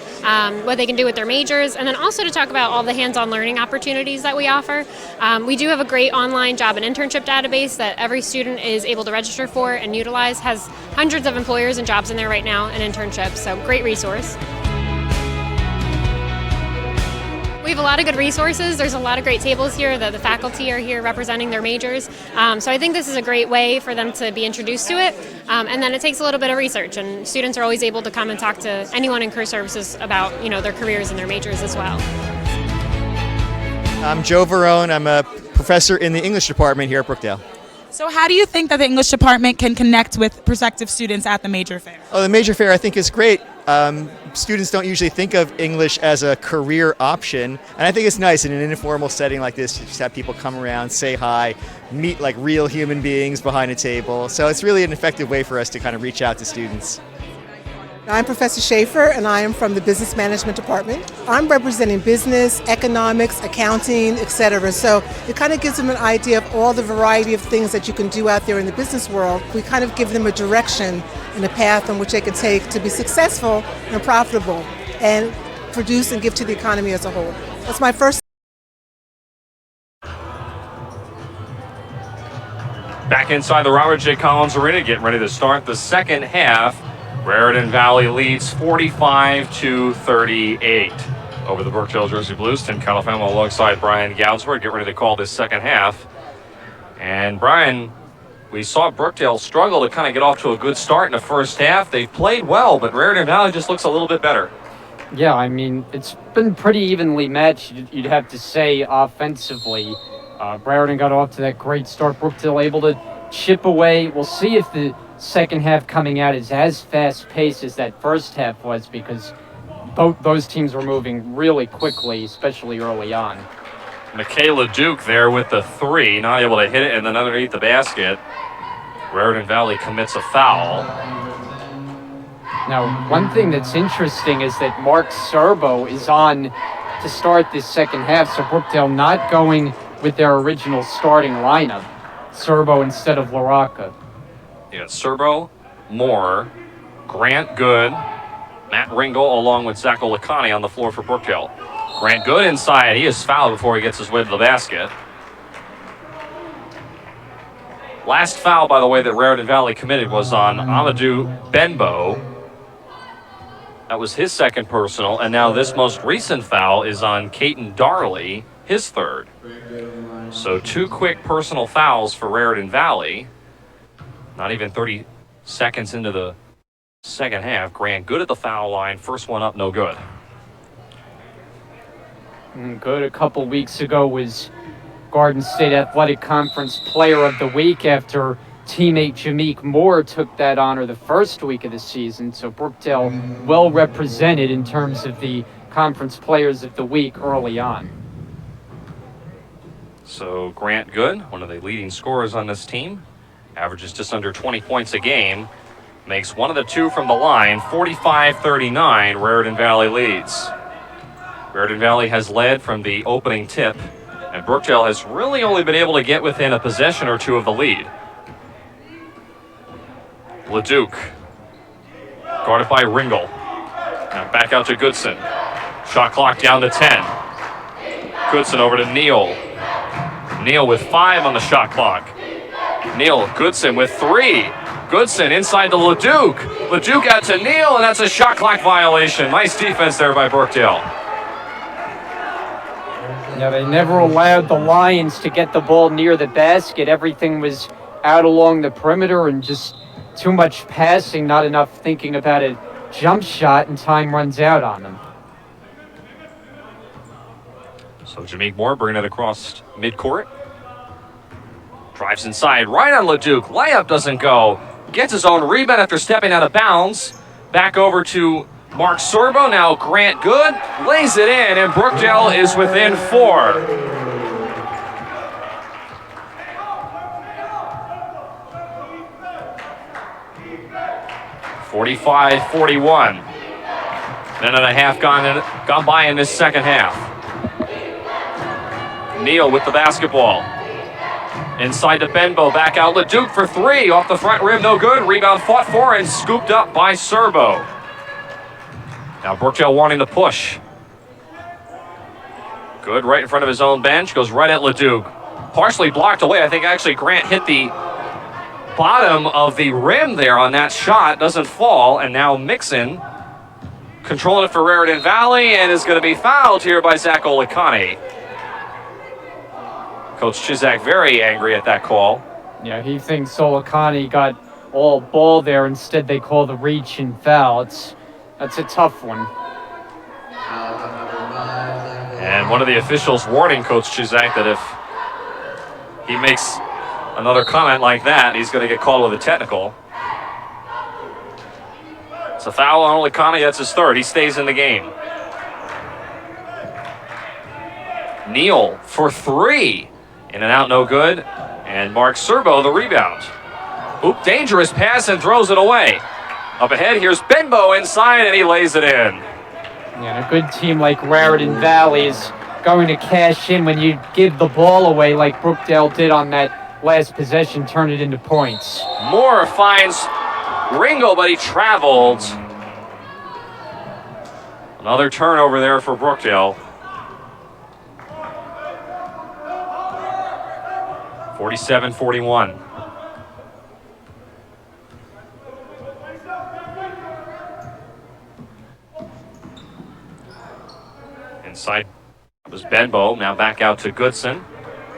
what they can do with their majors, and then also to talk about all the hands-on learning opportunities that we offer. We do have a great online job and internship database that every student is able to register for and utilize, has hundreds of employers and jobs in there right now and internships, so great resource. We have a lot of good resources. There's a lot of great tables here. The faculty are here representing their majors. So I think this is a great way for them to be introduced to it. And then it takes a little bit of research, and students are always able to come and talk to anyone in career services about their careers and their majors as well. I'm Joe Verone. I'm a professor in the English department here at Brookdale. So how do you think that the English department can connect with prospective students at the Major Fair? Oh, the Major Fair I think is great. Students don't usually think of English as a career option, and I think it's nice in an informal setting like this to just have people come around, say hi, meet like real human beings behind a table. So it's really an effective way for us to kind of reach out to students. I'm Professor Schaefer, and I am from the Business Management Department. I'm representing business, economics, accounting, etc. So it kind of gives them an idea of all the variety of things that you can do out there in the business world. We kind of give them a direction and a path on which they can take to be successful and profitable and produce and give to the economy as a whole. That's my first. Back inside the Robert J. Collins Arena, getting ready to start the second half. Raritan Valley leads 45-38 over the Brookdale Jersey Blues. Tim Calafamo alongside Brian Goudsworth get ready to call this second half. And Brian, we saw Brookdale struggle to kind of get off to a good start in the first half. They've played well, but Raritan Valley just looks a little bit better. Yeah, I mean, it's been pretty evenly matched, you'd have to say, offensively. Raritan got off to that great start. Brookdale able to chip away. We'll see if the second half coming out is as fast-paced as that first half was, because both those teams were moving really quickly, especially early on. Michaela Duke there with the three, not able to hit it, and then underneath the basket, Raritan Valley commits a foul. Now, one thing that's interesting is that Mark Serbo is on to start this second half, so Brookdale not going with their original starting lineup. Serbo instead of Laraca. Yeah, Serbo, Moore, Grant Good, Matt Ringel, along with Zach Olakani on the floor for Brookdale. Grant Good inside. He is fouled before he gets his way to the basket. Last foul, by the way, that Raritan Valley committed was on Amadou Benbow. That was his second personal, and now this most recent foul is on Caton Darley, his third. So 2 quick personal fouls for Raritan Valley. Not even 30 seconds into the second half. Grant Good at the foul line. First one up, no good. Good a couple weeks ago was Garden State Athletic Conference Player of the Week after teammate Jameek Moore took that honor the first week of the season. So Brookdale well represented in terms of the Conference Players of the Week early on. So Grant Good, one of the leading scorers on this team, averages just under 20 points a game, makes one of the 2 from the line, 45-39, Raritan Valley leads. Raritan Valley has led from the opening tip, and Brookdale has really only been able to get within a possession or 2 of the lead. LeDuc, guarded by Ringel. Now back out to Goodson. Shot clock down to 10. Goodson over to Neal. Neal with 5 on the shot clock. Neal, Goodson with 3. Goodson inside to LeDuc. LeDuc out to Neal, and that's a shot clock violation. Nice defense there by Brookdale. Yeah, they never allowed the Lions to get the ball near the basket. Everything was out along the perimeter and just too much passing, not enough thinking about a jump shot, and time runs out on them. So Jameek Moore bringing it across midcourt. Drives inside, right on LeDuc. Layup doesn't go. Gets his own rebound after stepping out of bounds. Back over to Mark Sorbo. Now Grant Good lays it in, and Brookdale is within 4. (45-41). Minute and a half gone by in this second half. Neal with the basketball. Inside to Benbow, back out LeDuc for 3. Off the front rim, no good. Rebound fought for and scooped up by Sorbo. Now Brookdale wanting to push. Good right in front of his own bench. Goes right at LeDuc. Partially blocked away. I think actually Grant hit the bottom of the rim there on that shot. Doesn't fall. And now Mixon controlling it for Raritan Valley and is going to be fouled here by Zach Olikani. Coach Chizak very angry at that call. Yeah, he thinks Olikani got all ball there. Instead, they call the reach and foul. That's a tough one. And one of the officials warning Coach Chizak that if he makes another comment like that, he's going to get called with a technical. It's a foul on Olikani. That's his 3rd. He stays in the game. Neal for 3. In and out, no good. And Mark Sorbo, the rebound. Oop, dangerous pass and throws it away. Up ahead, here's Benbow inside, and he lays it in. Yeah, a good team like Raritan Valley is going to cash in when you give the ball away like Brookdale did on that last possession, turn it into points. Moore finds Ringo, but he traveled. Another turnover there for Brookdale. 47-41. Inside was Benbow. Now back out to Goodson.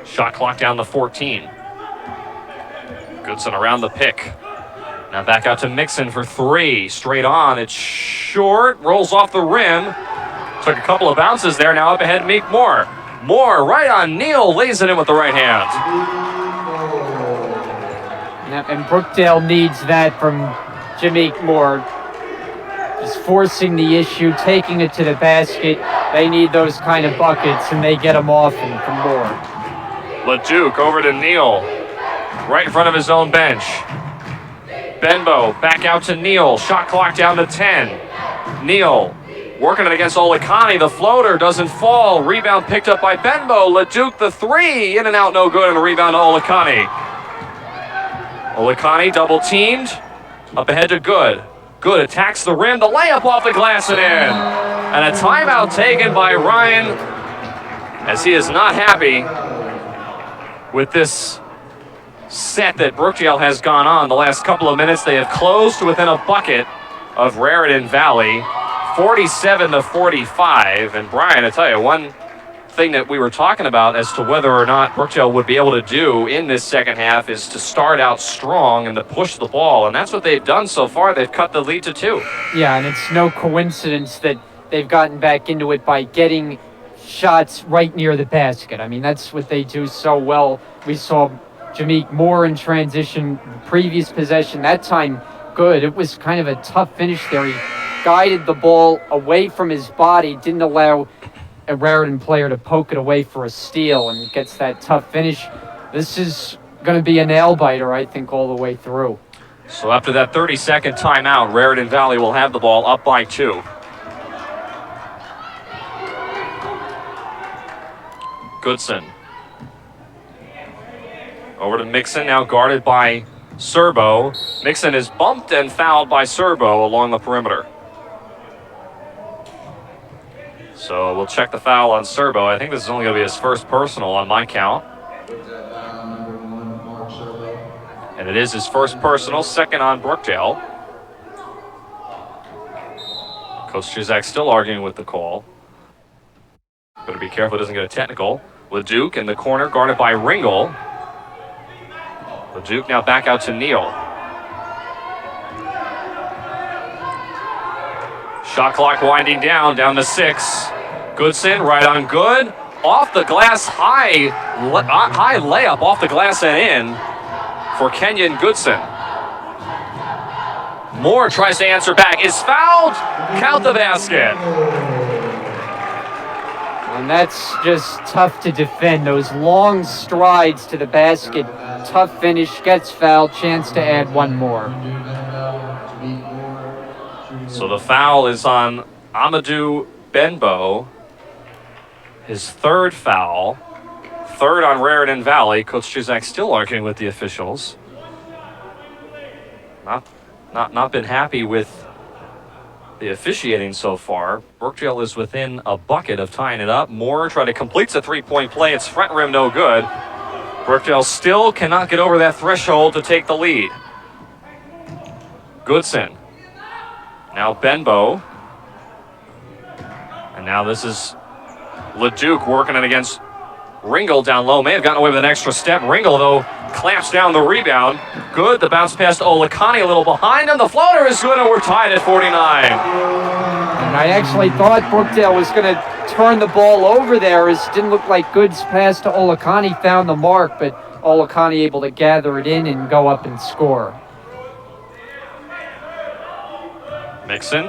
Shot clock down to 14. Goodson around the pick. Now back out to Mixon for 3. Straight on. It's short. Rolls off the rim. Took a couple of bounces there. Now up ahead, Meek Moore. Moore right on Neal. Lays it in with the right hand. And Brookdale needs that from Jameek Moore. Just forcing the issue, taking it to the basket. They need those kind of buckets, and they get them often from Moore. LeDuc over to Neal. Right in front of his own bench. Benbow back out to Neal. Shot clock down to 10. Neal working it against Olikani. The floater doesn't fall. Rebound picked up by Benbow. LeDuc the 3. In and out, no good, and a rebound to Olikani. Olikani double teamed. Up ahead to Good. Good attacks the rim. The layup off the glass and in. And a timeout taken by Ryan, as he is not happy with this set that Brookdale has gone on. The last couple of minutes, they have closed to within a bucket of Raritan Valley, 47-45. And Brian, I tell you, one thing that we were talking about as to whether or not Brookdale would be able to do in this second half is to start out strong and to push the ball, and that's what they've done so far. They've cut the lead to 2. Yeah, and it's no coincidence that they've gotten back into it by getting shots right near the basket. I mean, that's what they do so well. We saw Jameek Moore in transition, previous possession, that time good. It was kind of a tough finish there. He guided the ball away from his body, didn't allow a Raritan player to poke it away for a steal, and gets that tough finish. This is going to be a nail-biter, I think, all the way through. So after that 30-second timeout, Raritan Valley will have the ball up by 2. Goodson. Over to Mixon, now guarded by Serbo. Mixon is bumped and fouled by Serbo along the perimeter. So we'll check the foul on Serbo. I think this is only going to be his first personal on my count. And it is his first personal, second on Brookdale. Coach Chuzak still arguing with the call. Better be careful it doesn't get a technical. LeDuc in the corner, guarded by Ringel. LeDuc now back out to Neal. Shot clock winding down to 6. Goodson right on good. Off the glass, high layup off the glass and in for Kenyon Goodson. Moore tries to answer back, is fouled. Count the basket. And that's just tough to defend. Those long strides to the basket, tough finish, gets fouled, chance to add one more. So the foul is on Amadou Benbow. His third foul. Third on Raritan Valley. Coach Chuzak still arguing with the officials. Not been happy with the officiating so far. Brookdale is within a bucket of tying it up. Moore trying to complete a three-point play. It's front rim, no good. Brookdale still cannot get over that threshold to take the lead. Goodson. Now Benbow. And now this is LeDuc working it against Ringel down low. May have gotten away with an extra step. Ringel, though, clamps down the rebound. Good. The bounce pass to Olakani a little behind him. The floater is good, and we're tied at 49. And I actually thought Brookdale was going to turn the ball over there. It didn't look like Good's pass to Olakani found the mark, but Olakani able to gather it in and go up and score. Mixon.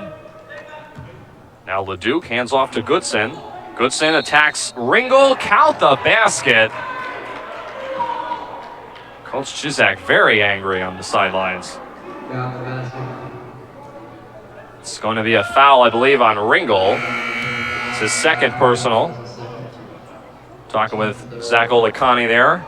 Now LeDuc hands off to Goodson. Goodson attacks Ringel. Count the basket. Coach Chuzak very angry on the sidelines. It's going to be a foul, I believe, on Ringel. It's his second personal. Talking with Zach Olakani there.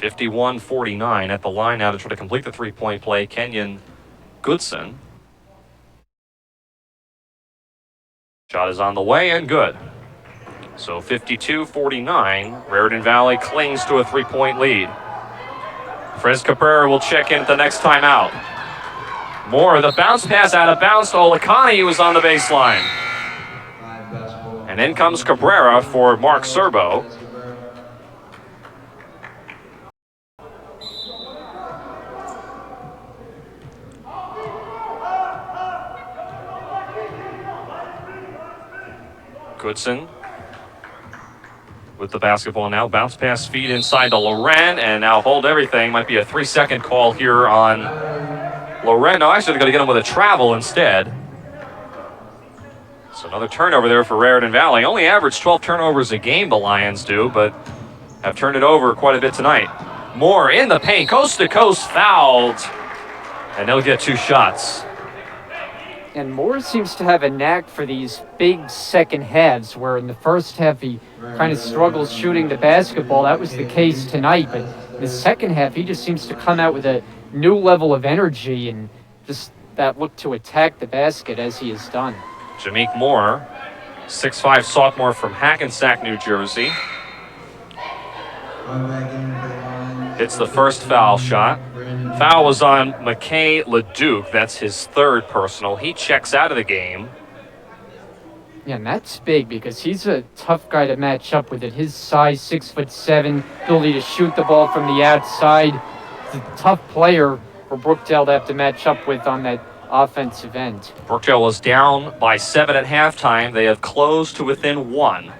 51-49 at the line now to try to complete the three-point play. Kenyon Goodson. Shot is on the way and good. So 52-49. Raritan Valley clings to a three-point lead. Fres Cabrera will check in at the next timeout. Moore, the bounce pass out of bounds to Olakani, who was on the baseline. And in comes Cabrera for Mark Serbo. Goodson with the basketball now. Bounce pass feed inside to Loren, and now hold everything. Might be a 3-second call here on Loren. No, actually they're going to get him with a travel instead. So another turnover there for Raritan Valley. Only average 12 turnovers a game, the Lions do, but have turned it over quite a bit tonight. Moore in the paint, coast to coast, fouled, and they'll get 2 shots. And Moore seems to have a knack for these big second halves, where in the first half he kind of struggles shooting the basketball. That was the case tonight, but In the second half, he just seems to come out with a new level of energy and just that look to attack the basket as he has done. Jameek Moore, 6'5" sophomore from Hackensack, New Jersey. Hits the first foul shot. Foul was on McKay LeDuc. That's his third personal. He checks out of the game. Yeah, and that's big because he's a tough guy to match up with. At his size, 6'7", ability to shoot the ball from the outside. He's a tough player for Brookdale to have to match up with on that offensive end. Brookdale was down by 7 at halftime. They have closed to within 1.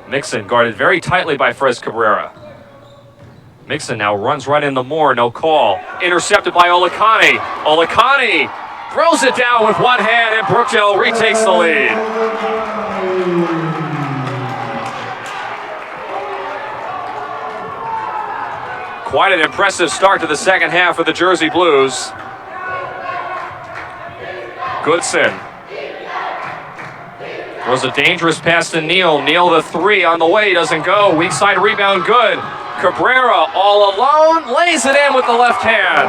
Mixon guarded very tightly by Fres Cabrera. Mixon now runs right into Moore, no call. Intercepted by Olakani. Olakani throws it down with one hand, and Brookdale retakes the lead. Quite an impressive start to the second half for the Jersey Blues. Goodson throws a dangerous pass to Neal. Neal the three on the way, doesn't go. Weak side rebound, good. Cabrera all alone, lays it in with the left hand.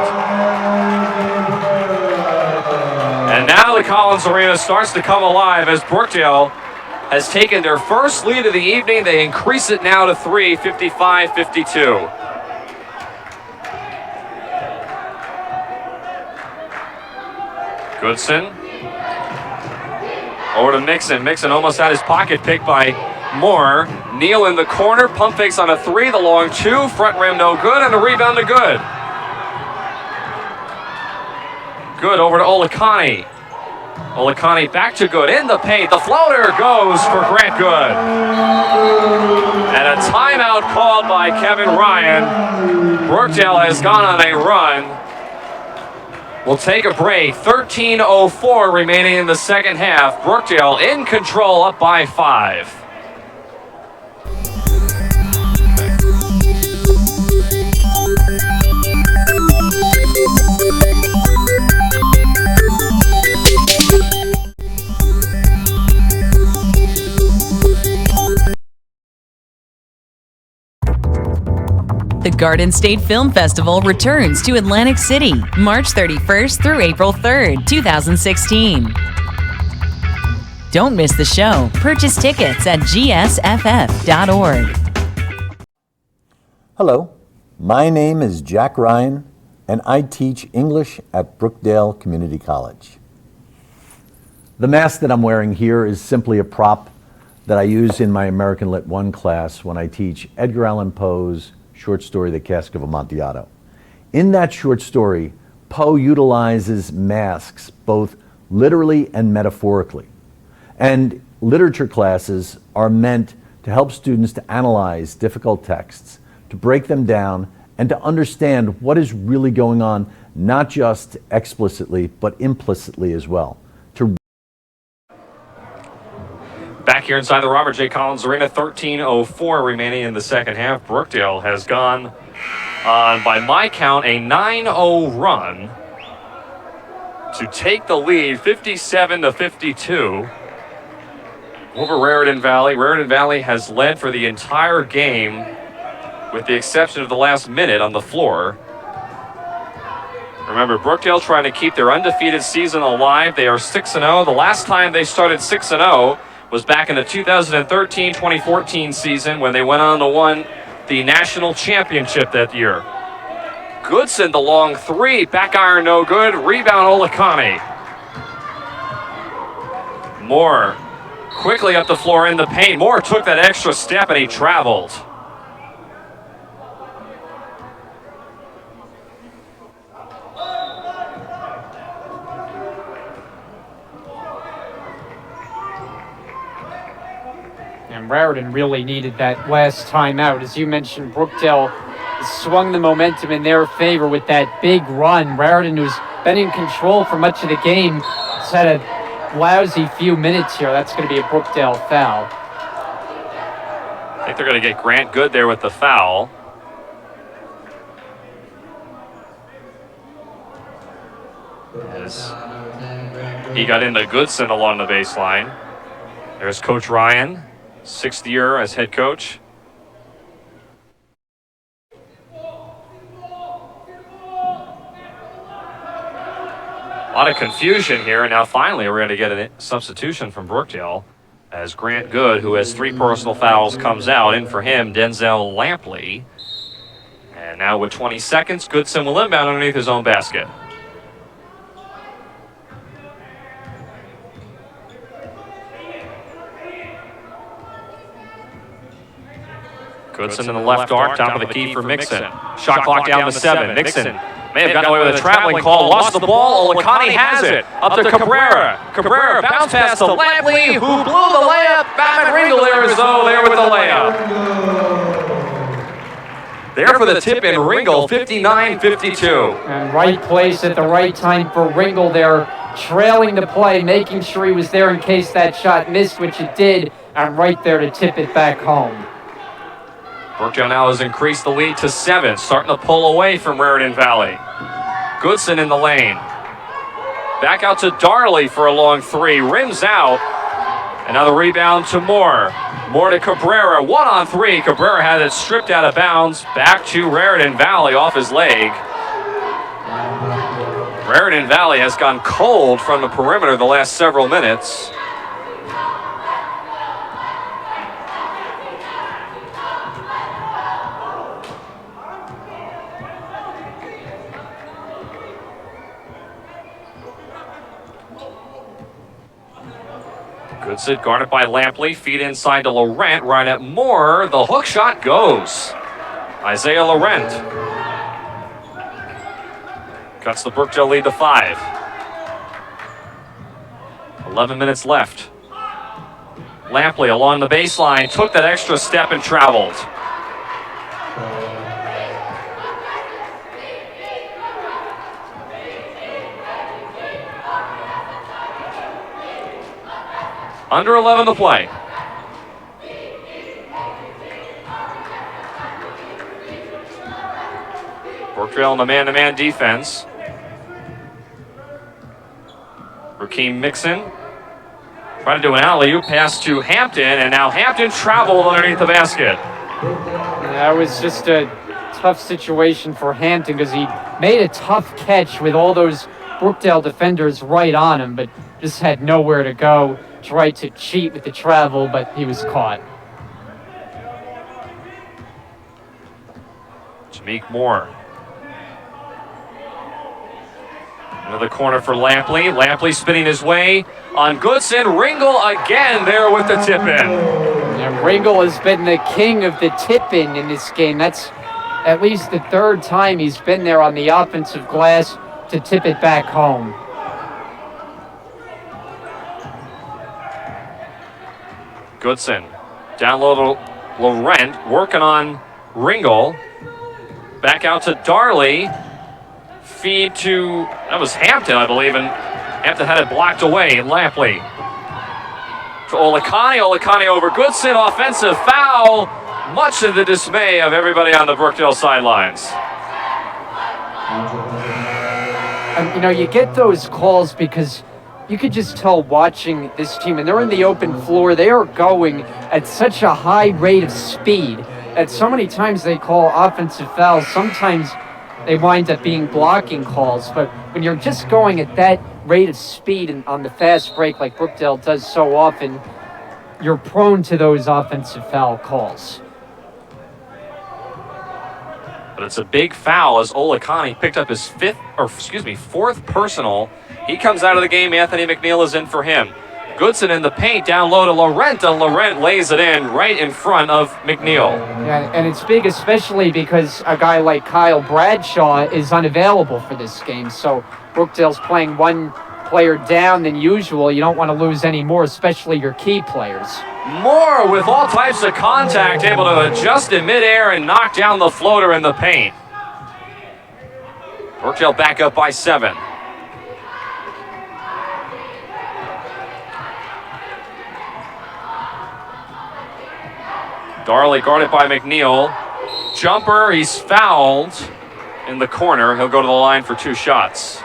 And now the Collins Arena starts to come alive as Brookdale has taken their first lead of the evening. They increase it now to 3, 55-52. Goodson over to Mixon. Mixon almost had his pocket picked by Moore. Neal in the corner, pump fakes on a 3, the long 2, front rim no good, and the rebound to good. Good over to Olakani. Olakani back to Good in the paint. The floater goes for Grant Good. And a timeout called by Kevin Ryan. Brookdale has gone on a run. We'll take a break. 13:04 remaining in the second half. Brookdale in control, up by 5. The Garden State Film Festival returns to Atlantic City, March 31st through April 3rd, 2016. Don't miss the show. Purchase tickets at gsff.org. Hello, my name is Jack Ryan, and I teach English at Brookdale Community College. The mask that I'm wearing here is simply a prop that I use in my American Lit 1 class when I teach Edgar Allan Poe's short story, The Cask of Amontillado. In that short story, Poe utilizes masks both literally and metaphorically. And literature classes are meant to help students to analyze difficult texts, to break them down, and to understand what is really going on, not just explicitly, but implicitly as well. Back here inside the Robert J. Collins Arena, 13:04 remaining in the second half. Brookdale has gone on, by my count, a 9-0 run to take the lead, 57-52 over Raritan Valley. Raritan Valley has led for the entire game, with the exception of the last minute on the floor. Remember, Brookdale trying to keep their undefeated season alive. They are 6-0. The last time they started 6-0 was back in the 2013-2014 season when they went on to win the national championship that year. Goodson, the long 3, back iron no good, rebound Olakani. Moore quickly up the floor in the paint. Moore took that extra step and he traveled. And Raritan really needed that last timeout. As you mentioned, Brookdale swung the momentum in their favor with that big run. Raritan, who's been in control for much of the game, has had a lousy few minutes here. That's going to be a Brookdale foul. I think they're going to get Grant Good there with the foul. As he got into Goodson along the baseline. There's Coach Ryan, 6th year as head coach. A lot of confusion here, and now finally we're going to get a substitution from Brookdale as Grant Good, who has 3 personal fouls, comes out. In for him, Denzel Lampley. And now with 20 seconds, Goodson will inbound underneath his own basket. Goodson in the left arc, top of the key for Mixon. Shot clock down to 7. Mixon may have gotten away with a traveling call, lost the ball. Olakani has it. Up to Cabrera. Cabrera bounce pass to Lampley, who blew the layup. Batman Ringle there as though there with the layup. There for the tip in Ringle, 59-52. And right place at the right time for Ringle there, trailing the play, making sure he was there in case that shot missed, which it did, and right there to tip it back home. Brookdale now has increased the lead to 7, starting to pull away from Raritan Valley. Goodson in the lane. Back out to Darley for a long 3, rims out. Another rebound to Moore. Moore to Cabrera, 1-on-3. Cabrera had it stripped out of bounds. Back to Raritan Valley off his leg. Raritan Valley has gone cold from the perimeter the last several minutes. Goodson guarded by Lampley, feed inside to Laurent, right at Moore. The hook shot goes. Isaiah Laurent cuts the Brookdale lead to 5. 11 minutes left. Lampley along the baseline, took that extra step and traveled. Under 11 to play. Brookdale in the man-to-man defense. Rakeem Mixon trying to do an alley-oop pass to Hampton, and now Hampton traveled underneath the basket. That was just a tough situation for Hampton because he made a tough catch with all those Brookdale defenders right on him, but just had nowhere to go. Tried to cheat with the travel, but he was caught. Jameek Moore. Another corner for Lampley. Lampley spinning his way on Goodson. Ringle again there with the tip-in. And Ringle has been the king of the tip-in in this game. That's at least the 3rd time he's been there on the offensive glass to tip it back home. Goodson down low to Laurent, working on Ringle. Back out to Darley. Feed to, that was Hampton, I believe, and Hampton had it blocked away. Lampley to Olakani. Olakani over Goodson. Offensive foul, much to the dismay of everybody on the Brookdale sidelines. And, you know, you get those calls because you could just tell watching this team, and they're in the open floor, they are going at such a high rate of speed that so many times they call offensive fouls. Sometimes they wind up being blocking calls, but when you're just going at that rate of speed and on the fast break like Brookdale does so often, you're prone to those offensive foul calls. But it's a big foul as Olakani picked up his 4th personal. He comes out of the game. Anthony McNeil is in for him. Goodson in the paint, down low to Laurent, and Laurent lays it in right in front of McNeil. Yeah, and it's big especially because a guy like Kyle Bradshaw is unavailable for this game. So Brookdale's playing one player down than usual. You don't want to lose any more, especially your key players. Moore with all types of contact, able to adjust in midair and knock down the floater in the paint. Brookdale back up by 7. Darley guarded by McNeil. Jumper, he's fouled in the corner. He'll go to the line for 2 shots.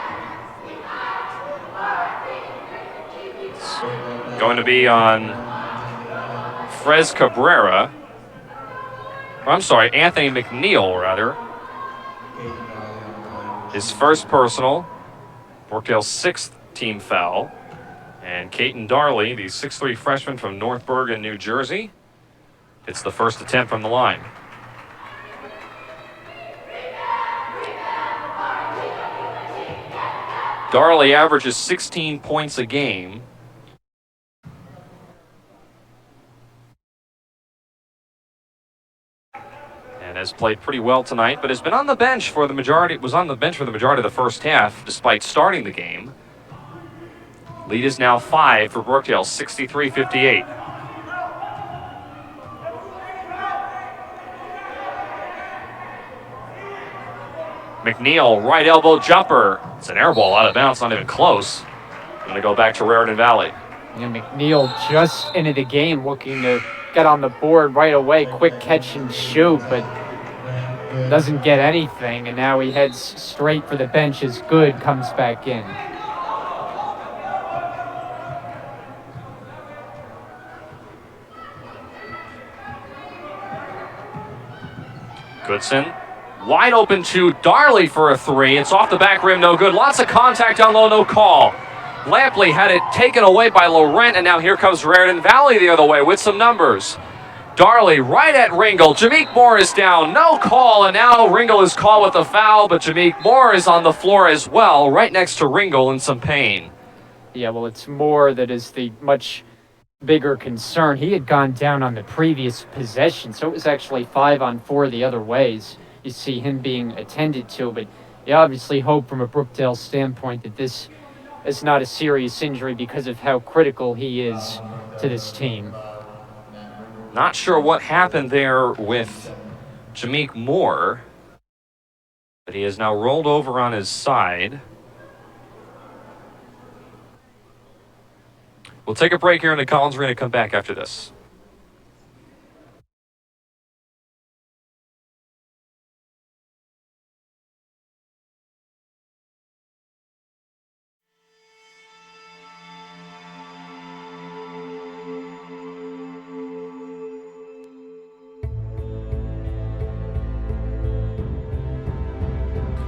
It's going to be on Frez Cabrera. I'm sorry, Anthony McNeil, rather. His first personal. Brookdale's 6th team foul. And Caton Darley, the 6'3" freshman from North Bergen, New Jersey, it's the first attempt from the line. Darley averages 16 points a game. And has played pretty well tonight, but has been on the bench for the majority, of the first half, despite starting the game. Lead is now 5 for Brookdale, 63-58. McNeil, right elbow jumper. It's an air ball out of bounds, not even close. Going to go back to Raritan Valley. Yeah, McNeil just into the game looking to get on the board right away. Quick catch and shoot, but doesn't get anything. And now he heads straight for the bench. Is good, comes back in. Goodson, wide open to Darley for a 3. It's off the back rim, no good. Lots of contact down low, no call. Lampley had it taken away by Laurent, and now here comes Raritan Valley the other way with some numbers. Darley right at Ringel. Jameek Moore is down, no call, and now Ringel is called with a foul, but Jameek Moore is on the floor as well, right next to Ringel in some pain. Yeah, well, it's Moore that is the much bigger concern. He had gone down on the previous possession, so it was actually 5-on-4 the other ways. You see him being attended to, but you obviously hope from a Brookdale standpoint that this is not a serious injury because of how critical he is to this team. Not sure what happened there with Jameek Moore, but he is now rolled over on his side. We'll take a break here in the Collins Arena, come back after this.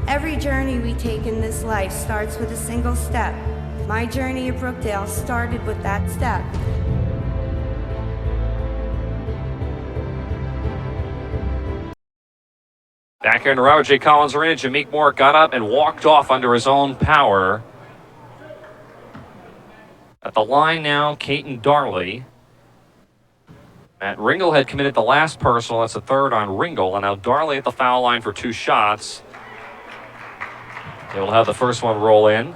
Every journey we take in this life starts with a single step. My journey at Brookdale started with that step. Back here in the Robert J. Collins Arena, Jameek Moore got up and walked off under his own power. At the line now, Caton Darley. Matt Ringel had committed the last personal. That's a third on Ringel. And now Darley at the foul line for 2 shots. They will have the first one roll in.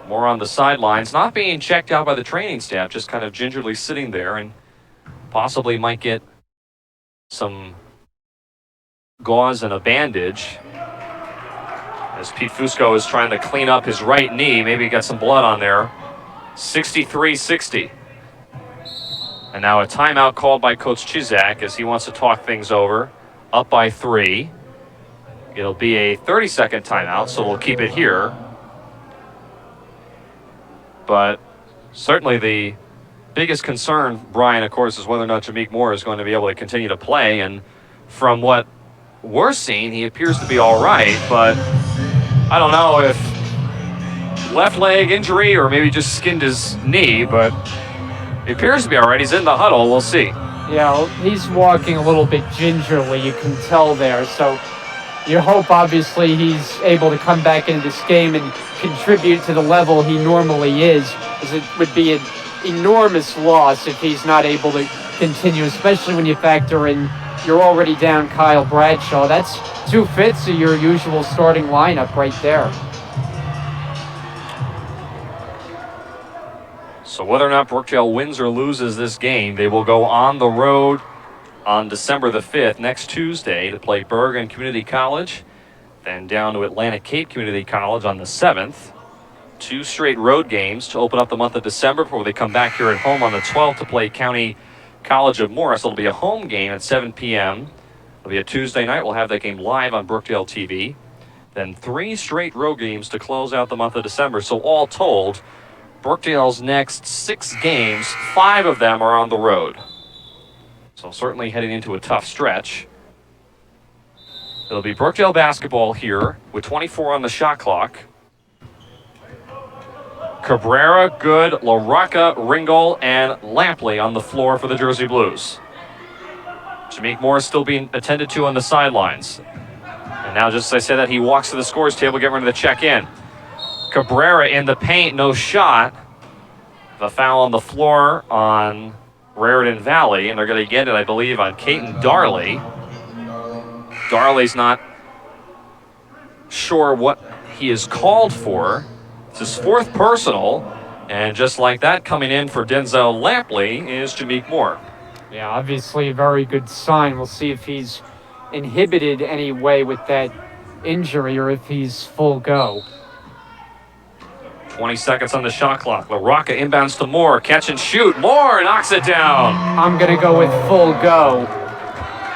More on the sidelines, not being checked out by the training staff, just kind of gingerly sitting there, and possibly might get some gauze and a bandage as Pete Fusco is trying to clean up his right knee. Maybe got some blood on there. 63-60. And now a timeout called by Coach Chizak as he wants to talk things over. Up by 3. It'll be a 30-second timeout, so we'll keep it here. But certainly the biggest concern, Brian, of course, is whether or not Jameek Moore is going to be able to continue to play. And from what we're seeing, he appears to be all right. But I don't know if left leg injury or maybe just skinned his knee, but he appears to be all right. He's in the huddle. We'll see. Yeah, he's walking a little bit gingerly, you can tell there. So you hope, obviously, he's able to come back into this game and contribute to the level he normally is, as it would be an enormous loss if he's not able to continue, especially when you factor in you're already down Kyle Bradshaw. That's 2/5 of your usual starting lineup right there. So whether or not Brookdale wins or loses this game, they will go on the road on December the 5th, next Tuesday, to play Bergen Community College, then down to Atlantic Cape Community College on the 7th. 2 straight road games to open up the month of December before they come back here at home on the 12th to play County College of Morris. It'll be a home game at 7 p.m. It'll be a Tuesday night. We'll have that game live on Brookdale TV. Then 3 straight road games to close out the month of December. So all told, Brookdale's next 6 games, 5 of them are on the road. So certainly heading into a tough stretch. It'll be Brookdale basketball here with 24 on the shot clock. Cabrera, Good, LaRocca, Ringel, and Lampley on the floor for the Jersey Blues. Jameek Moore still being attended to on the sidelines. And now, just as I said that, he walks to the scores table, getting ready to check in. Cabrera in the paint, no shot. The foul on the floor on Raritan Valley, and they're going to get it, I believe, on Caton Darley. Darley's not sure what he is called for. It's his fourth personal, and just like that, coming in for Denzel Lampley is Jameek Moore. Yeah, obviously a very good sign. We'll see if he's inhibited any way with that injury or if he's full go. 20 seconds on the shot clock. LaRocca inbounds to Moore. Catch and shoot. Moore knocks it down. I'm going to go with full go.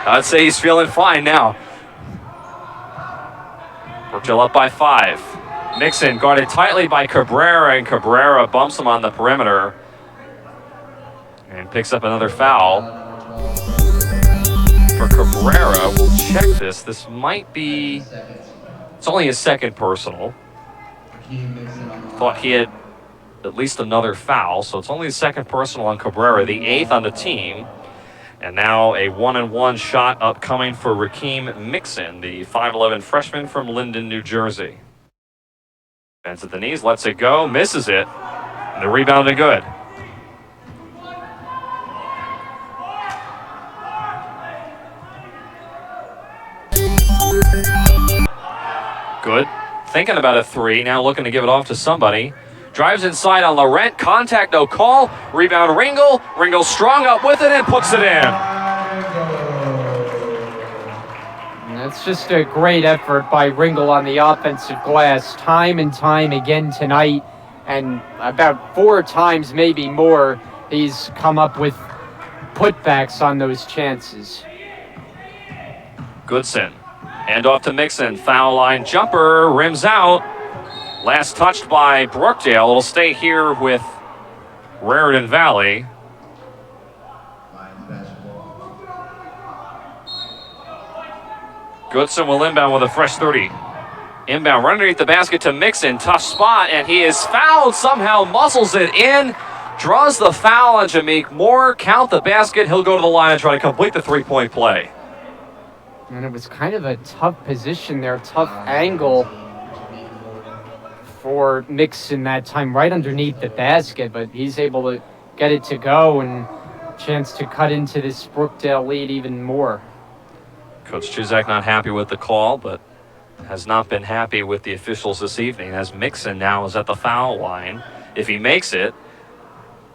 I'd say he's feeling fine now. Brookdale up by 5. Mixon guarded tightly by Cabrera, and Cabrera bumps him on the perimeter and picks up another foul. For Cabrera, we'll check this. This might be, it's only his second personal. Thought he had at least another foul, so it's only the second personal on Cabrera, the 8th on the team. And now a 1-and-1 shot upcoming for Rakeem Mixon, the 5'11 freshman from Linden, New Jersey. Bends at the knees, lets it go, misses it. And the rebound and good. Good. Thinking about a 3, now looking to give it off to somebody. Drives inside on Laurent, contact, no call. Rebound Ringel. Ringel strong up with it and puts it in. And that's just a great effort by Ringel on the offensive glass, time and time again tonight. And about 4 times, maybe more, he's come up with putbacks on those chances. Goodson. Hand off to Mixon. Foul line jumper. Rims out. Last touched by Brookdale. It'll stay here with Raritan Valley. Goodson will inbound with a fresh 30. Inbound right underneath the basket to Mixon. Tough spot, and he is fouled. Somehow muscles it in. Draws the foul on Jameek Moore. Count the basket. He'll go to the line and try to complete the 3-point play. And it was kind of a tough position there, tough angle for Mixon that time, right underneath the basket, but he's able to get it to go and chance to cut into this Brookdale lead even more. Coach Chuzak not happy with the call, but has not been happy with the officials this evening, as Mixon now is at the foul line. If he makes it,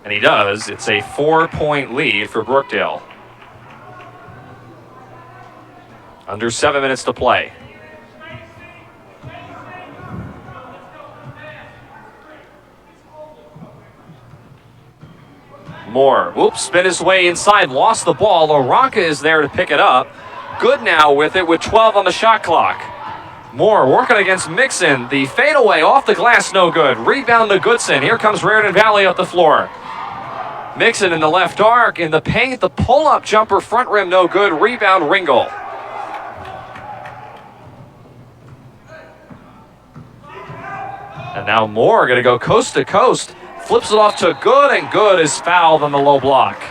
and he does, it's a 4-point lead for Brookdale. Under 7 minutes to play. Moore, whoops, spin his way inside, lost the ball. LaRocca is there to pick it up. Good now with it with 12 on the shot clock. Moore working against Mixon. The fadeaway off the glass, no good. Rebound to Goodson. Here comes Raritan Valley up the floor. Mixon in the left arc, in the paint, the pull-up jumper, front rim, no good. Rebound, Ringel. And now Moore going to go coast to coast. Flips it off to Good, and Good is fouled on the low block.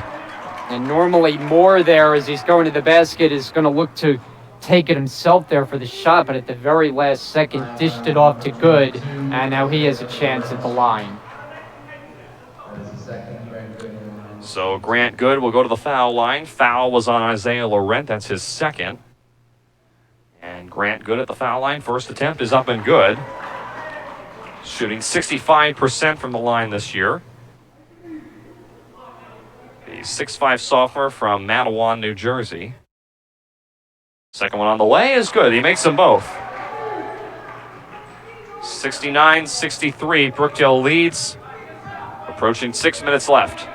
And normally Moore there, as he's going to the basket, is going to look to take it himself there for the shot, but at the very last second, dished it off to Good, and now he has a chance at the line. So Grant Good will go to the foul line. Foul was on Isaiah Laurent. That's his second. And Grant Good at the foul line. First attempt is up and good. Shooting 65% from the line this year. The 6'5" sophomore from Matawan, New Jersey. Second one on the way is good. He makes them both. 69-63. Brookdale leads. Approaching 6 minutes left.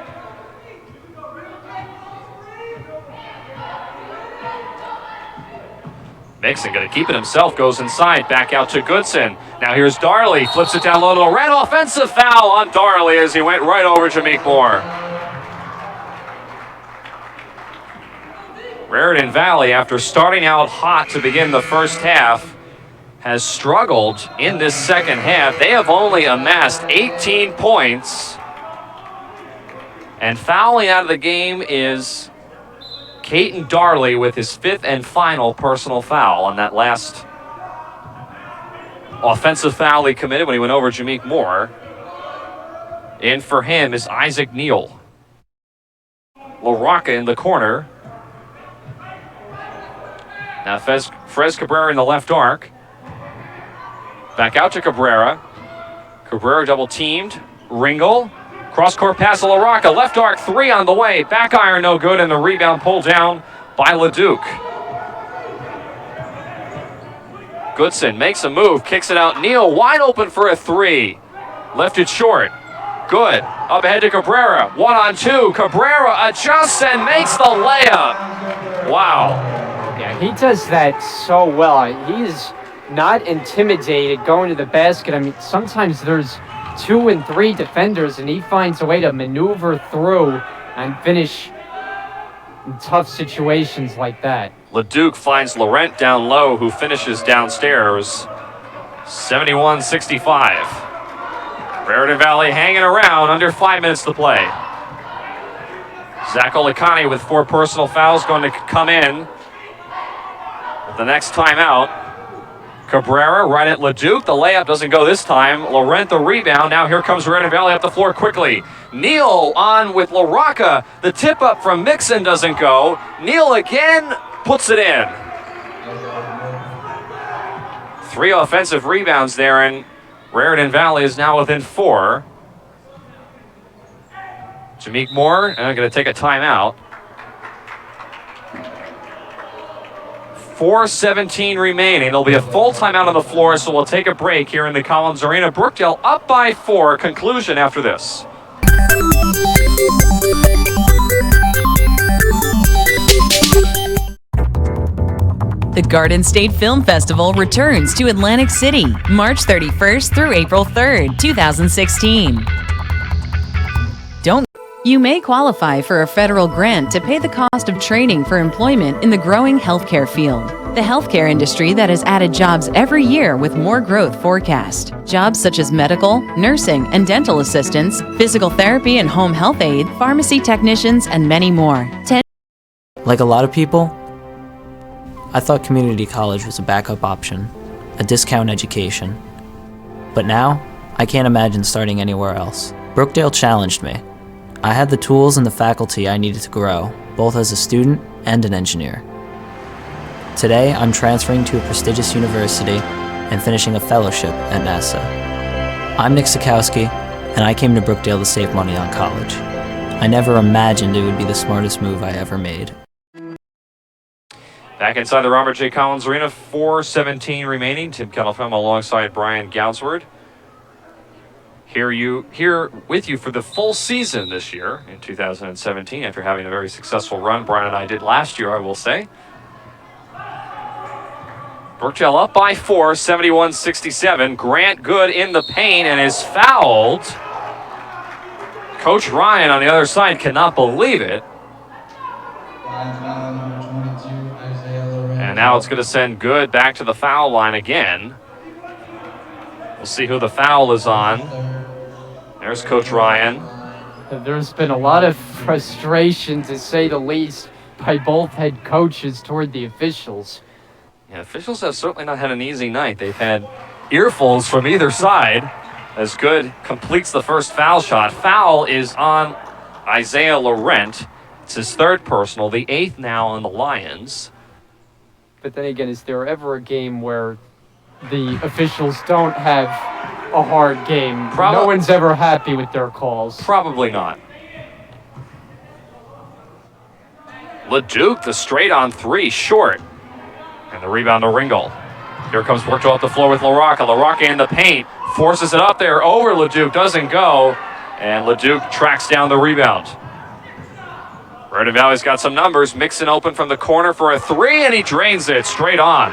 Mixon going to keep it himself, goes inside, back out to Goodson. Now here's Darley, flips it down low to Laurent. Offensive foul on Darley as he went right over Jameek Moore. Raritan Valley, after starting out hot to begin the first half, has struggled in this second half. They have only amassed 18 points. And fouling out of the game is Caton Darley with his 5th and final personal foul on that last offensive foul he committed when he went over Jameek Moore. In for him is Isaac Neal. LaRocca in the corner. Now Frez Cabrera in the left arc. Back out to Cabrera. Cabrera double teamed. Ringel. Cross-court pass to LaRocca. Left arc 3 on the way. Back iron no good, and the rebound pulled down by LeDuc. Goodson makes a move, kicks it out. Neal wide open for a 3. Left it short. Good. Up ahead to Cabrera. 1-on-2. Cabrera adjusts and makes the layup. Wow. Yeah, he does that so well. He is not intimidated going to the basket. I mean, sometimes there's 2 and 3 defenders, and he finds a way to maneuver through and finish in tough situations like that. LeDuc finds Laurent down low, who finishes downstairs. 71-65. Raritan Valley hanging around, under 5 minutes to play. Zach Olikani with 4 personal fouls going to come in at the next timeout. Cabrera right at LeDuc. The layup doesn't go this time. Laurent the rebound. Now here comes Raritan Valley up the floor quickly. Neal on with LaRocca. The tip up from Mixon doesn't go. Neal again puts it in. 3 offensive rebounds there, and Raritan Valley is now within 4. Jameek Moore going to take a timeout. 4:17 remaining. There'll be a full timeout on the floor, so we'll take a break here in the Collins Arena. Brookdale up by 4. Conclusion after this. The Garden State Film Festival returns to Atlantic City, March 31st through April 3rd, 2016. You may qualify for a federal grant to pay the cost of training for employment in the growing healthcare field. The healthcare industry that has added jobs every year with more growth forecast. Jobs such as medical, nursing, and dental assistants, physical therapy and home health aide, pharmacy technicians, and many more. Like a lot of people, I thought community college was a backup option, a discount education. But now, I can't imagine starting anywhere else. Brookdale challenged me. I had the tools and the faculty I needed to grow, both as a student and an engineer. Today, I'm transferring to a prestigious university and finishing a fellowship at NASA. I'm Nick Sikowski, and I came to Brookdale to save money on college. I never imagined it would be the smartest move I ever made. Back inside the Robert J. Collins Arena, 4:17 remaining. Tim Kettlefilm alongside Brian Goudsward. Here with you for the full season this year in 2017 after having a very successful run. Brian and I did last year, I will say. Brookdale up by 4, 71-67. Grant Good in the paint and is fouled. Coach Ryan on the other side cannot believe it. And now it's going to send Good back to the foul line again. We'll see who the foul is on. There's Coach Ryan. There's been a lot of frustration, to say the least, by both head coaches toward the officials. Yeah, officials have certainly not had an easy night. They've had earfuls from either side as Good completes the first foul shot. Foul is on Isaiah Laurent. It's his 3rd personal, the 8th now on the Lions. But then again, is there ever a game where the officials don't have a hard game? No one's ever happy with their calls. Probably not. LeDuc, the straight on 3, short. And the rebound to Ringel. Here comes Brookdale up the floor with LaRocca. LaRocca in the paint, forces it up there over LeDuc, doesn't go. And LeDuc tracks down the rebound. Raritan Valley's got some numbers. Mixon open from the corner for a 3, and he drains it straight on.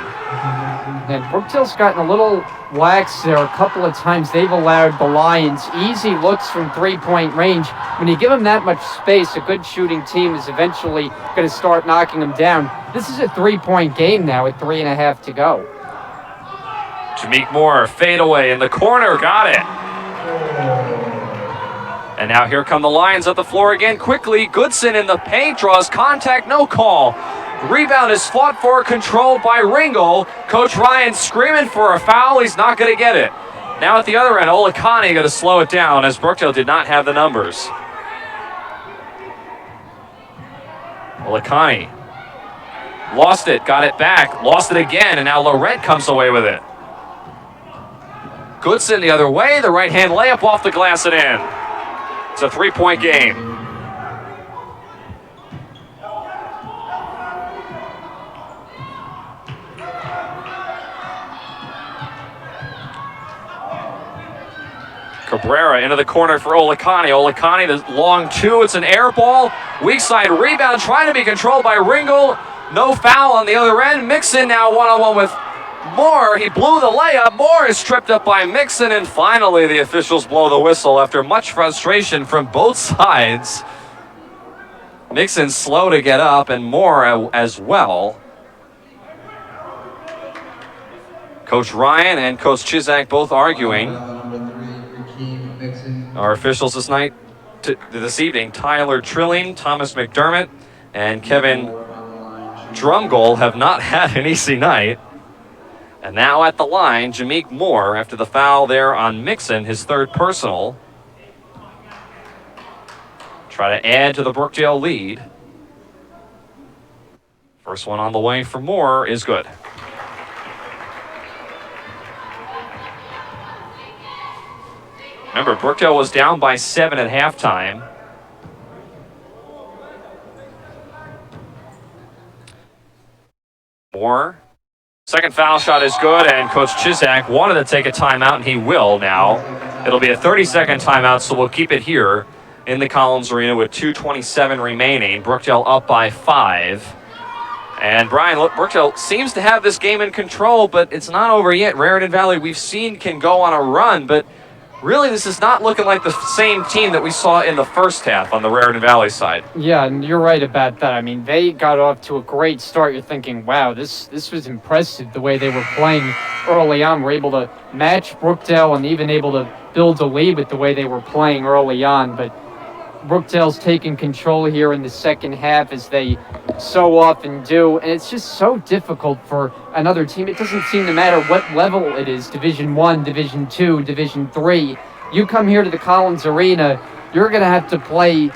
And Brookdale's gotten a little lax there a couple of times. They've allowed the Lions easy looks from 3-point range. When you give them that much space, a good shooting team is eventually going to start knocking them down. This is a 3-point game now with 3.5 to go. Jameek Moore, fade away in the corner, got it. And now here come the Lions up the floor again quickly. Goodson in the paint, draws contact, no call. Rebound is fought for, controlled by Ringel. Coach Ryan screaming for a foul, he's not going to get it. Now at the other end, Olakani going to slow it down as Brookdale did not have the numbers. Olakani lost it, got it back, lost it again, and now Lorette comes away with it. Goodson the other way, the right-hand layup off the glass and in. It's a three-point game. Cabrera into the corner for Olakani. Olakani, the long two, it's an air ball. Weak side rebound, trying to be controlled by Ringel. No foul on the other end. Mixon now one-on-one with Moore. He blew the layup. Moore is tripped up by Mixon, and finally the officials blow the whistle after much frustration from both sides. Mixon slow to get up, and Moore as well. Coach Ryan and Coach Chizak both arguing. Our officials this evening, Tyler Trilling, Thomas McDermott, and Kevin Drumgold have not had an easy night. And now at the line, Jameek Moore after the foul there on Mixon, his third personal. Try to add to the Brookdale lead. First one on the way for Moore is good. Remember, Brookdale was down by 7 at halftime. Moore. Second foul shot is good, and Coach Chizak wanted to take a timeout, and he will now. It'll be a 30-second timeout, so we'll keep it here in the Collins Arena with 2:27 remaining. Brookdale up by 5. And Brian, look, Brookdale seems to have this game in control, but it's not over yet. Raritan Valley, we've seen, can go on a run, but really, this is not looking like the same team that we saw in the first half on the Raritan Valley side. Yeah, and you're right about that. I mean, they got off to a great start. You're thinking, wow, this was impressive the way they were playing early on. We're able to match Brookdale and even able to build a lead with the way they were playing early on. But Brookdale's taking control here in the second half as they so often do. And it's just so difficult for another team. It doesn't seem to matter what level it is, Division I, Division II, Division III. You come here to the Collins Arena, you're going to have to play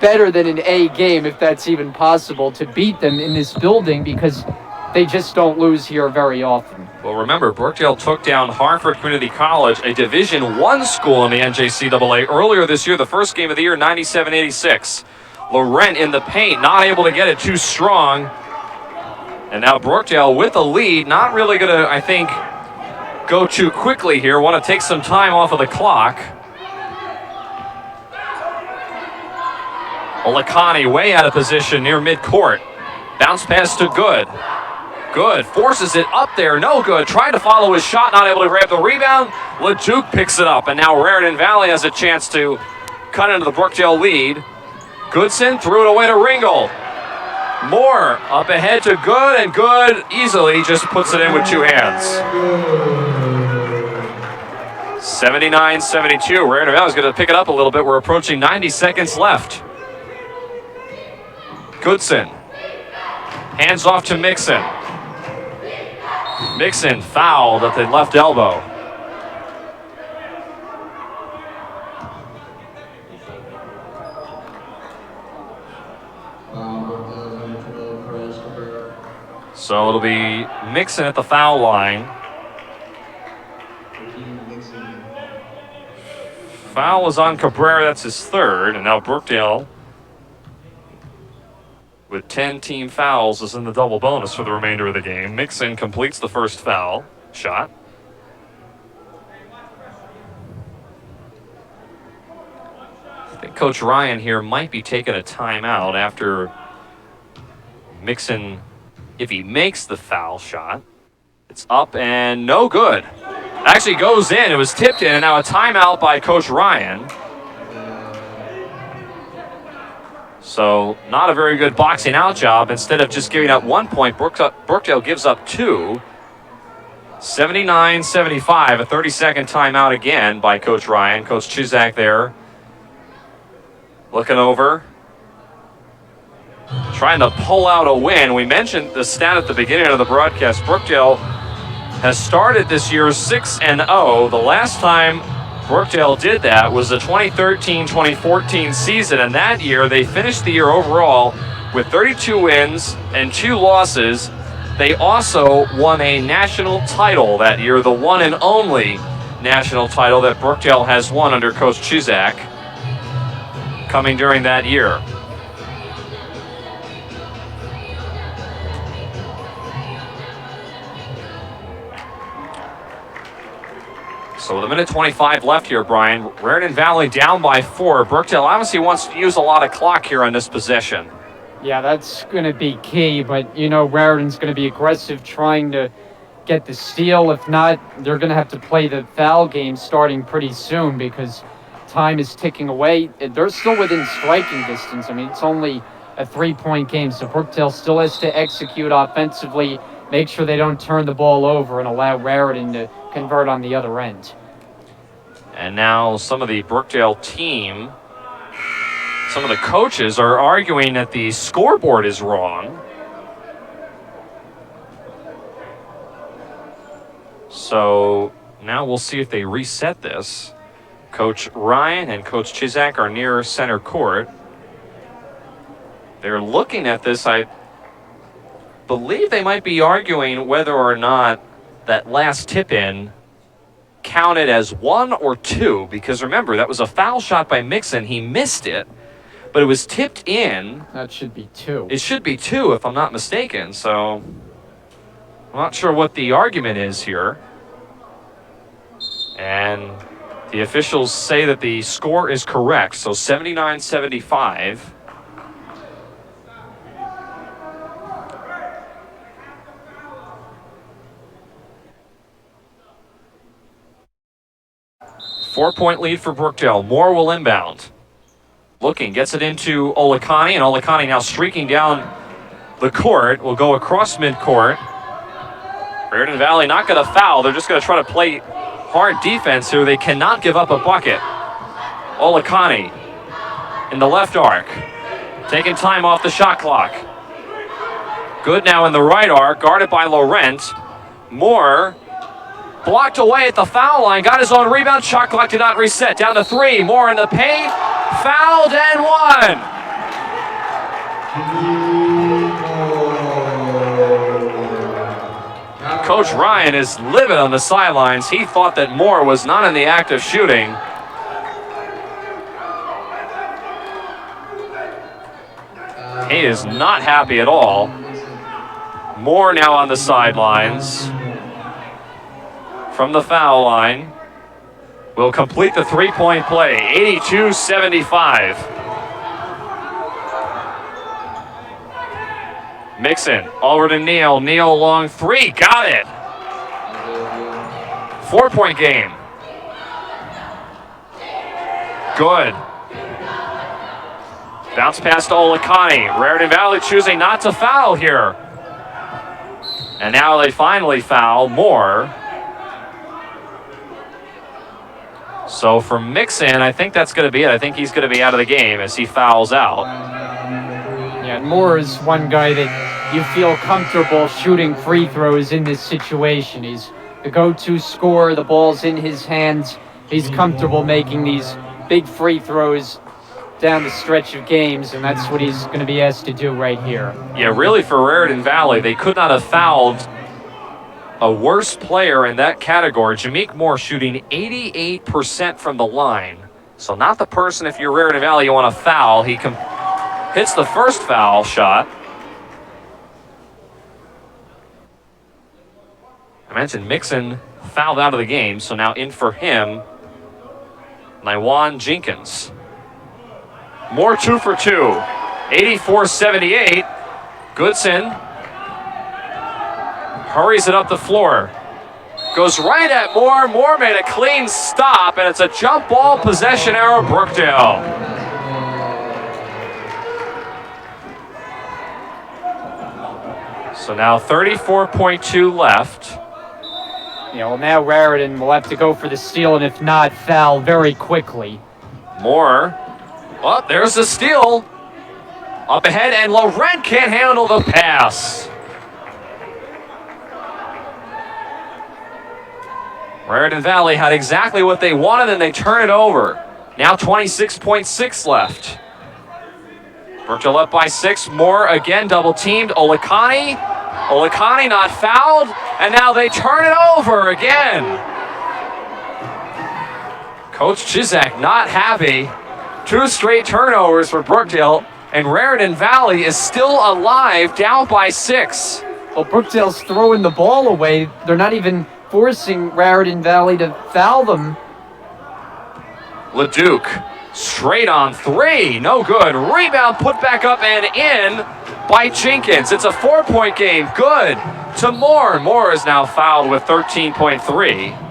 better than an A game, if that's even possible, to beat them in this building because they just don't lose here very often. Well, remember, Brookdale took down Hartford Community College, a Division I school in the NJCAA earlier this year, the first game of the year, 97-86. Laurent in the paint, not able to get it too strong. And now Brookdale with the lead, not really going to, I think, go too quickly here. Want to take some time off of the clock. Olakani way out of position near midcourt. Bounce pass to Good. Good, forces it up there, no good. Trying to follow his shot, not able to grab the rebound. LeDuc picks it up, and now Raritan Valley has a chance to cut into the Brookdale lead. Goodson threw it away to Ringel. Moore up ahead to Good, and Good easily just puts it in with two hands. 79-72. Raritan Valley is going to pick it up a little bit. We're approaching 90 seconds left. Goodson. Hands off to Mixon. Mixon fouled at the left elbow. So it'll be Mixon at the foul line. Foul was on Cabrera, that's his third, and now Brookdale with 10 team fouls is in the double bonus for the remainder of the game. Mixon completes the first foul shot. I think Coach Ryan here might be taking a timeout after Mixon, if he makes the foul shot. It's up and no good. Actually goes in, it was tipped in, and now a timeout by Coach Ryan. So not a very good boxing out job. Instead of just giving up 1 point, Brookdale gives up 2. 79-75, a 30-second timeout again by Coach Ryan. Coach Chizak there looking over, trying to pull out a win. We mentioned the stat at the beginning of the broadcast. Brookdale has started this year 6-0. The last time Brookdale did that was the 2013-2014 season, and that year they finished the year overall with 32 wins and 2 losses. They also won a national title that year, the one and only national title that Brookdale has won under Coach Chizak, coming during that year. So with a minute 25 left here, Brian, Raritan Valley down by 4. Brookdale obviously wants to use a lot of clock here on this possession. Yeah, that's going to be key, but you know Raritan's going to be aggressive trying to get the steal. If not, they're going to have to play the foul game starting pretty soon because time is ticking away. They're still within striking distance. I mean, it's only a 3-point game, so Brookdale still has to execute offensively, make sure they don't turn the ball over and allow Raritan to convert on the other end. And now some of the Brookdale team, some of the coaches are arguing that the scoreboard is wrong. So now we'll see if they reset this. Coach Ryan and Coach Chizak are near center court. They're looking at this. I believe they might be arguing whether or not that last tip-in counted as 1 or 2, because remember, that was a foul shot by Mixon. He missed it, but it was tipped in. That should be 2. It should be 2 if I'm not mistaken, so I'm not sure what the argument is here. And the officials say that the score is correct, so 79-75. Four-point lead for Brookdale. Moore will inbound. Looking, gets it into Olakani, and Olakani now streaking down the court. Will go across midcourt. Raritan Valley not going to foul. They're just going to try to play hard defense here. They cannot give up a bucket. Olakani in the left arc, taking time off the shot clock. Good now in the right arc, guarded by Laurent. Moore blocked away at the foul line, got his own rebound. Shot clock did not reset. Down to 3. Moore in the paint, fouled and one. Coach Ryan is livid on the sidelines. He thought that Moore was not in the act of shooting. He is not happy at all. Moore now on the sidelines from the foul line. Will complete the 3-point play, 82-75. Mixon, over to Neal. Neal long 3, got it. 4-point game. Good. Bounce pass to Olakani. Raritan Valley choosing not to foul here. And now they finally foul Moore. So for Mixon, I think that's going to be it. I think he's going to be out of the game as he fouls out. Yeah, Moore is one guy that you feel comfortable shooting free throws in this situation. He's the go-to scorer. The ball's in his hands. He's comfortable making these big free throws down the stretch of games, and that's what he's going to be asked to do right here. Yeah, really for Raritan Valley, they could not have fouled a worse player in that category. Jameek Moore shooting 88% from the line. So not the person, if you're Raritan Valley, you want to foul. He hits the first foul shot. I mentioned Mixon fouled out of the game, so now in for him, Nywan Jenkins. Moore 2 for 2, 84-78. Goodson hurries it up the floor. Goes right at Moore. Moore made a clean stop, and it's a jump ball possession error, Brookdale. So now 34.2 left. Now Raritan will have to go for the steal, and if not, foul very quickly. Moore. Oh, there's the steal. Up ahead, and Laurent can't handle the pass. Raritan Valley had exactly what they wanted, and they turn it over. Now 26.6 left. Brookdale up by 6. Moore again double teamed. Olakani not fouled, and now they turn it over again. Coach Chizak not happy. 2 straight turnovers for Brookdale, and Raritan Valley is still alive, down by 6. Well, Brookdale's throwing the ball away. They're not even forcing Raritan Valley to foul them. LeDuc straight on 3, no good. Rebound put back up and in by Jenkins. It's a 4-point game, good to Moore. Moore is now fouled with 13.3.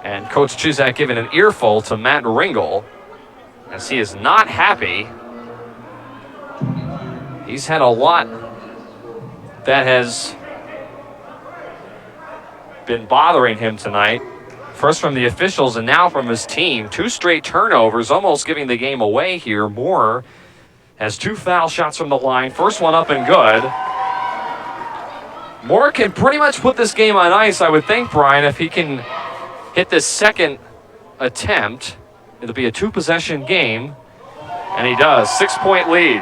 And Coach Chuzak giving an earful to Matt Ringel as he is not happy. He's had a lot that has been bothering him tonight. First from the officials and now from his team. 2 straight turnovers, almost giving the game away here. Moore has 2 foul shots from the line. First one up and good. Moore can pretty much put this game on ice, I would think, Brian, if he can hit this second attempt. It'll be a 2-possession game, and he does. 6-point lead.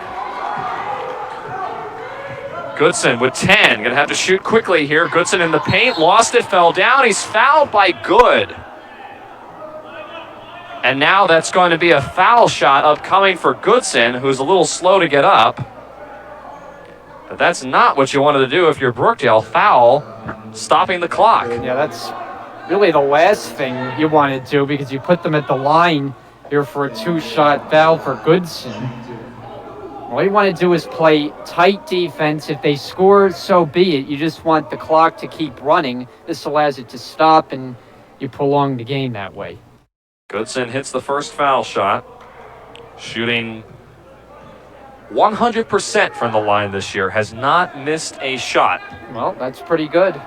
Goodson with 10. Gonna have to shoot quickly here. Goodson in the paint, lost it, fell down. He's fouled by Good. And now that's going to be a foul shot upcoming for Goodson, who's a little slow to get up. But that's not what you wanted to do if you're Brookdale. Foul, stopping the clock. Yeah, that's really the last thing you want to do, because you put them at the line here for a 2-shot foul for Goodson. All you want to do is play tight defense. If they score, so be it. You just want the clock to keep running. This allows it to stop, and you prolong the game that way. Goodson hits the first foul shot, shooting 100% from the line this year. Has not missed a shot. Well, that's pretty good.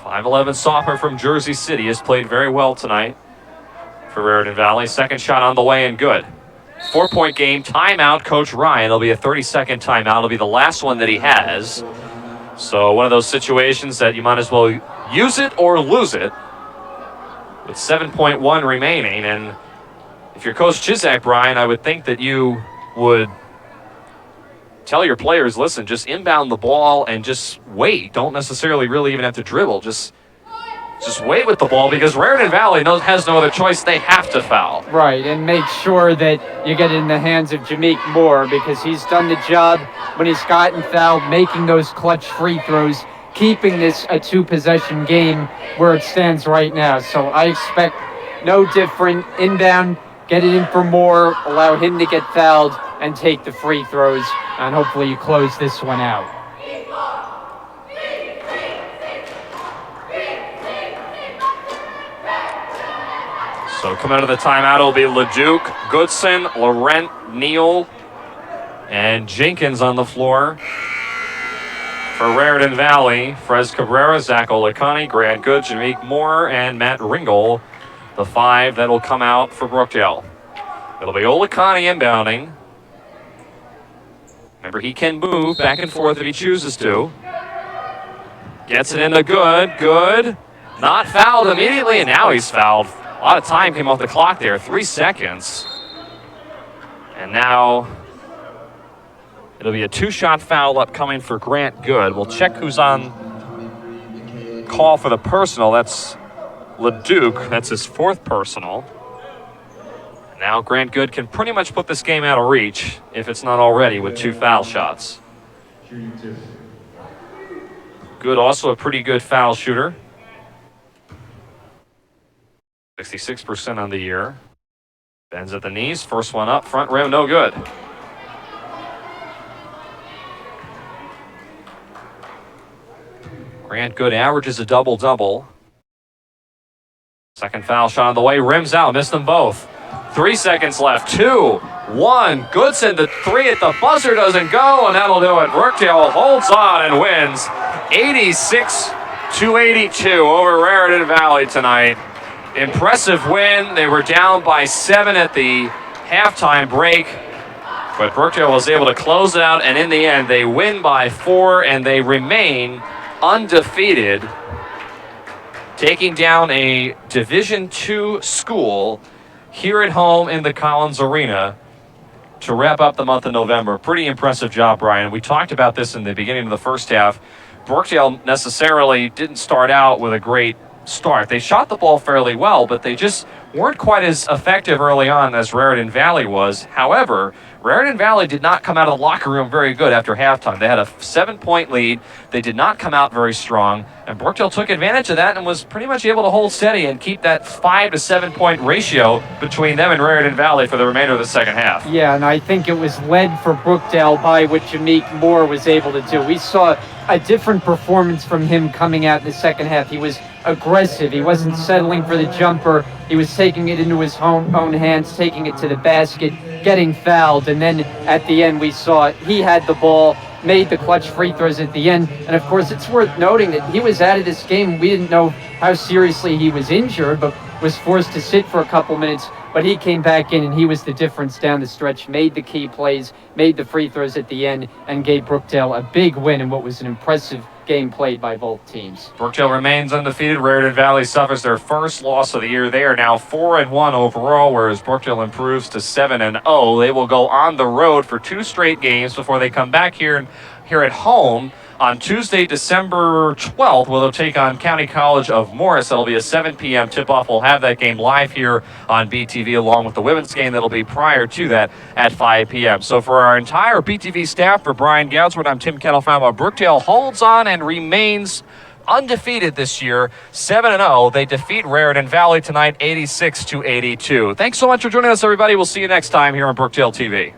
5'11" sophomore from Jersey City has played very well tonight for Raritan Valley. Second shot on the way and good. 4-point game, timeout, Coach Ryan. It'll be a 30-second timeout. It'll be the last one that he has. So one of those situations that you might as well use it or lose it with 7.1 remaining. And if you're Coach Chizak, Brian, I would think that you would tell your players, listen, just inbound the ball and just wait. Don't necessarily really even have to dribble. Just wait with the ball, because Raritan Valley has no other choice. They have to foul. Right, and make sure that you get it in the hands of Jameek Moore, because he's done the job when he's gotten fouled, making those clutch free throws, keeping this a 2-possession game where it stands right now. So I expect no different. Inbound, get it in for Moore, allow him to get fouled, and take the free throws, and hopefully you close this one out. So coming out of the timeout, it'll be LeDuc, Goodson, Laurent, Neal, and Jenkins on the floor. For Raritan Valley, Frez Cabrera, Zach Olakani, Grant Good, Jameek Moore, and Matt Ringel, the 5 that'll come out for Brookdale. It'll be Olakani inbounding. Remember, he can move back and forth if he chooses to. Gets it into Good. Not fouled immediately, and now he's fouled. A lot of time came off the clock there, 3 seconds. And now it'll be a 2-shot foul upcoming for Grant Good. We'll check who's on call for the personal. That's LeDuc. That's his 4th personal. Now Grant Good can pretty much put this game out of reach, if it's not already, with 2 foul shots. Good, also a pretty good foul shooter. 66% on the year. Bends at the knees. First one up, front rim, no good. Grant Good averages a double-double. Second foul shot on the way, rims out, missed them both. 3 seconds left, 2. one. Goodson, the three at the buzzer doesn't go, and that'll do it. Brookdale holds on and wins 86-82 over Raritan Valley tonight. Impressive win. They were down by 7 at the halftime break, but Brookdale was able to close it out, and in the end, they win by 4, and they remain undefeated, taking down a Division II school here at home in the Collins Arena to wrap up the month of November. Pretty impressive job, Brian. We talked about this in the beginning of the first half. Brookdale necessarily didn't start out with a great start. They shot the ball fairly well, but they just weren't quite as effective early on as Raritan Valley was. However, Raritan Valley did not come out of the locker room very good after halftime. They had a 7-point lead. They did not come out very strong, and Brookdale took advantage of that and was pretty much able to hold steady and keep that 5 to 7 point ratio between them and Raritan Valley for the remainder of the second half. Yeah, and I think it was led for Brookdale by what Jameek Moore was able to do. We saw a different performance from him coming out in the second half. He was aggressive. He wasn't settling for the jumper. He was taking it into his own hands, taking it to the basket, getting fouled. And then at the end, we saw he had the ball, made the clutch free throws at the end. And of course, it's worth noting that he was out of this game. We didn't know how seriously he was injured, but was forced to sit for a couple minutes. But he came back in, and he was the difference down the stretch, made the key plays, made the free throws at the end, and gave Brookdale a big win in what was an impressive game played by both teams. Brookdale remains undefeated. Raritan Valley suffers their first loss of the year. They are now 4-1 overall, whereas Brookdale improves to 7-0. They will go on the road for 2 straight games before they come back here at home on Tuesday, December 12th, where they'll take on County College of Morris. That'll be a 7 p.m. tip-off. We'll have that game live here on BTV, along with the women's game that'll be prior to that at 5 p.m. So for our entire BTV staff, for Brian Goudsworth, I'm Tim Kettlefama. Brookdale holds on and remains undefeated this year, 7-0. They defeat Raritan Valley tonight, 86-82. Thanks so much for joining us, everybody. We'll see you next time here on Brookdale TV.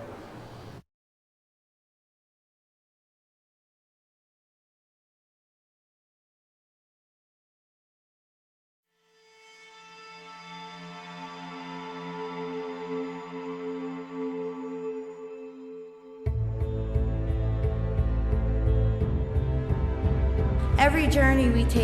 Every journey we take